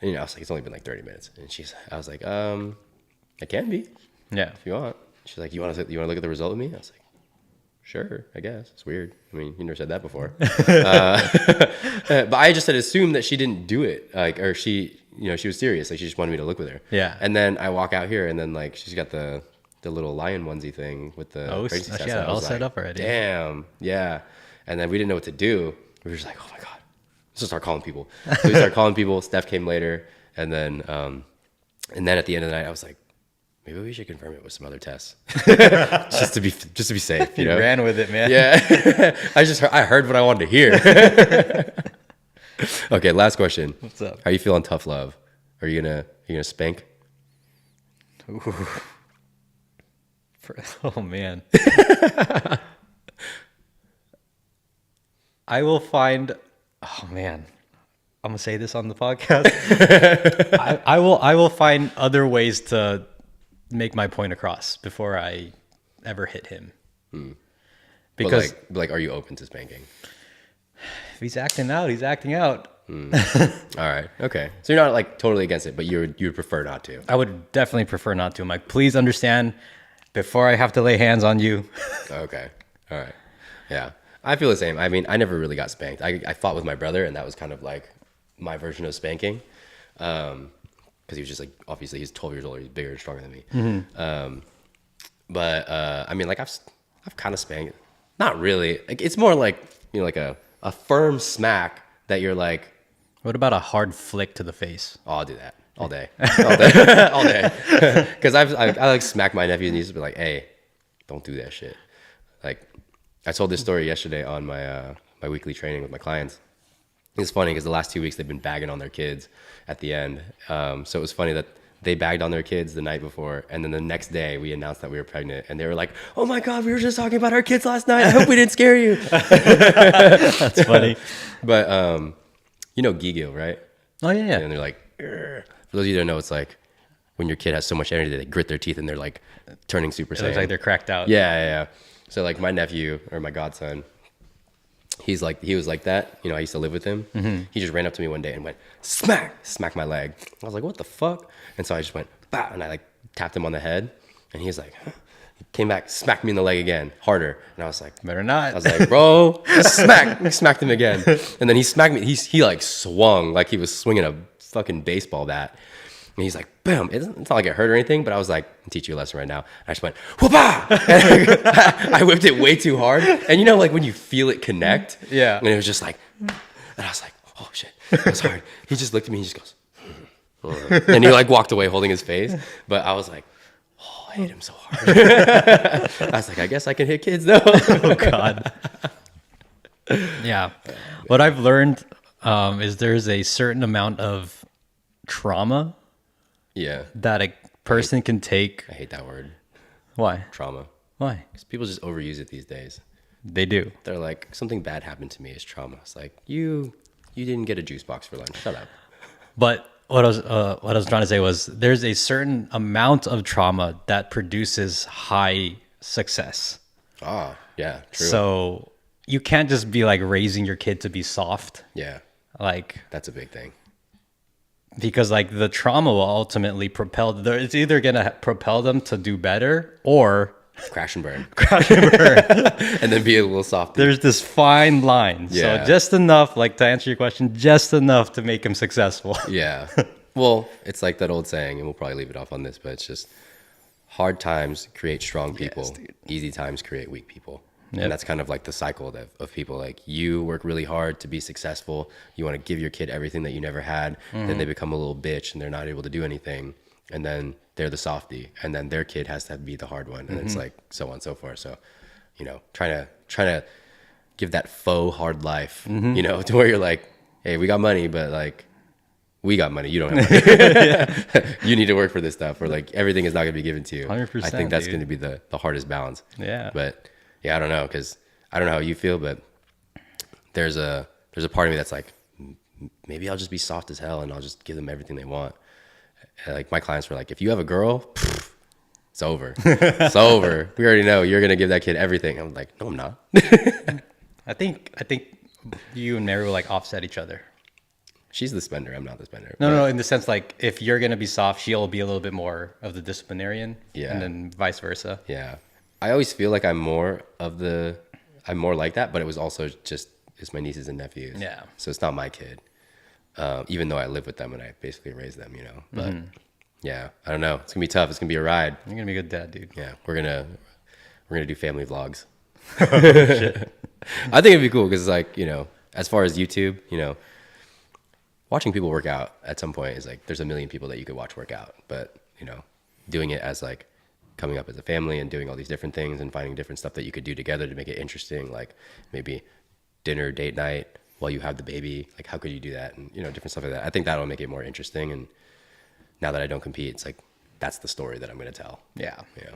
And I was like, "It's only been like 30 minutes." And I was like, "I can be, yeah, if you want." She's like, "You want to look at the result with me?" I was like, "Sure, I guess." It's weird. I mean, you never said that before. But I just had assumed that she didn't do it, or she was serious. Like she just wanted me to look with her. Yeah. And then I walk out here, and then like she's got the little lion onesie thing with the pregnancy test. Yeah, all set up already. Damn, yeah. And then we didn't know what to do. We were just like, oh my god, let's just start calling people. So we started calling people. Steph came later, and then at the end of the night, I was like, maybe we should confirm it with some other tests, just to be safe. You know, ran with it, man. Yeah, I heard what I wanted to hear. Okay, last question. What's up? How you feel on tough love? Are you gonna spank? Ooh. Oh man. I will find. Oh man, I'm gonna say this on the podcast. I will find other ways to make my point across before I ever hit him. Because but like, are you open to spanking? If he's acting out, he's acting out. All right. Okay. So you're not like totally against it, but you would prefer not to. I would definitely prefer not to. I'm like, please understand. Before I have to lay hands on you. Okay. All right. Yeah. I feel the same. I mean, I never really got spanked. I fought with my brother, and that was kind of like my version of spanking. Because he was just like, obviously he's 12 years older. He's bigger and stronger than me. Mm-hmm. But I mean, like I've kind of spanked. Not really. Like it's more like, like a firm smack that you're like. What about a hard flick to the face? Oh, I'll do that. All day. All day. Because I like smack my nephew and he's just be like, hey, don't do that shit. Like, I told this story yesterday on my my weekly training with my clients. It's funny because the last 2 weeks they've been bagging on their kids at the end. So it was funny that they bagged on their kids the night before, and then the next day we announced that we were pregnant, and they were like, oh my God, we were just talking about our kids last night. I hope we didn't scare you. That's funny. But, Giggle, right? Oh, yeah. And they're like, Urgh. For those of you who don't know, it's like when your kid has so much energy, they grit their teeth and they're like turning Super Saiyan. It looks like they're cracked out. Yeah. So like my nephew or my godson, he was like that. I used to live with him. Mm-hmm. He just ran up to me one day and went, smack my leg. I was like, what the fuck? And so I just went, bah, and I like tapped him on the head, and he's like, huh. He came back, smacked me in the leg again, harder. And I was like, better not. I was like, bro, smacked him again. And then he smacked me. He like swung like he was swinging a fucking baseball bat. And he's like, boom. It's not like it hurt or anything, but I was like, I'll teach you a lesson right now. I just went, whoop-ah! I whipped it way too hard. And like when you feel it connect? Yeah. And it was just like, and I was like, oh shit, that was hard. He just looked at me and he just goes, and he like walked away holding his face. But I was like, oh, I hit him so hard. I was like, I guess I can hit kids though. Oh God. Yeah. What I've learned is there's a certain amount of trauma that a person can take. I hate that word. Why? Trauma. Why? Because people just overuse it these days. They do. They're like, something bad happened to me is trauma. It's like, you didn't get a juice box for lunch. Shut up. But what I was trying to say was there's a certain amount of trauma that produces high success. Ah, yeah, true. So you can't just be like raising your kid to be soft. Yeah. Like that's a big thing. because like the trauma will ultimately propel. It's either gonna propel them to do better or crash and burn, and and then be a little soft. There's this fine line. Yeah. So just enough, like to answer your question, just enough to make him successful. Yeah. Well, it's like that old saying, and we'll probably leave it off on this, but it's just hard times create strong people. Yes, easy times create weak people. Yep. And that's kind of like the cycle of people. Like you work really hard to be successful. You want to give your kid everything that you never had. Then they become a little bitch and they're not able to do anything. And then they're the softie. And then their kid has to be the hard one. And it's like so on and so forth. So, you know, trying to give that faux hard life, you know, to where you're like, hey, we got money, but like, we got money. You don't have money. You need to work for this stuff, or like everything is not going to be given to you. 100%, I think that's going to be the hardest balance. Yeah. But yeah, I don't know, because I don't know how you feel, but there's a part of me that's like, maybe I'll just be soft as hell and I'll just give them everything they want. And like my clients were like, if you have a girl, it's over. It's over. We already know you're going to give that kid everything. I'm like, no, I'm not. I think you and Mary will like offset each other. She's the spender. I'm not the spender. No, in the sense like if you're gonna be soft, she'll be a little bit more of the disciplinarian. Yeah. And then vice versa. Yeah. I always feel like I'm more like that, but it was also just it's my nieces and nephews. Yeah. So it's not my kid, even though I live with them and I basically raise them, you know. But yeah, I don't know. It's gonna be tough. It's gonna be a ride. You're gonna be a good dad, dude. Yeah, we're gonna do family vlogs. Oh, shit. I think it'd be cool because like, you know, as far as YouTube, you know, watching people work out at some point is like, there's a million people that you could watch work out, but you know, doing it as like coming up as a family and doing all these different things and finding different stuff that you could do together to make it interesting. Like maybe dinner, date night while you have the baby, like how could you do that? And you know, different stuff like that. I think that'll make it more interesting. And now that I don't compete, it's like, that's the story that I'm going to tell. Yeah. Yeah.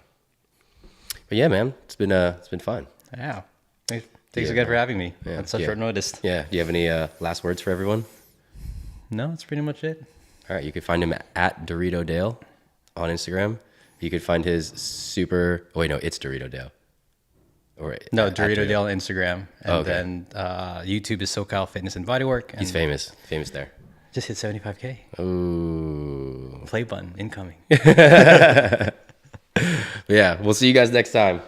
But yeah, man, it's been fun. Yeah. Thanks again for having me on such short notice. Yeah. Do you have any last words for everyone? No, that's pretty much it. All right. You can find him at Dorito Dale on Instagram. You could find his it's Dorito Dale. No, Dorito Dale on Instagram. And then YouTube is SoCal Fitness and Bodywork. And he's famous there. Just hit 75K. Ooh. Play button incoming. Yeah. We'll see you guys next time.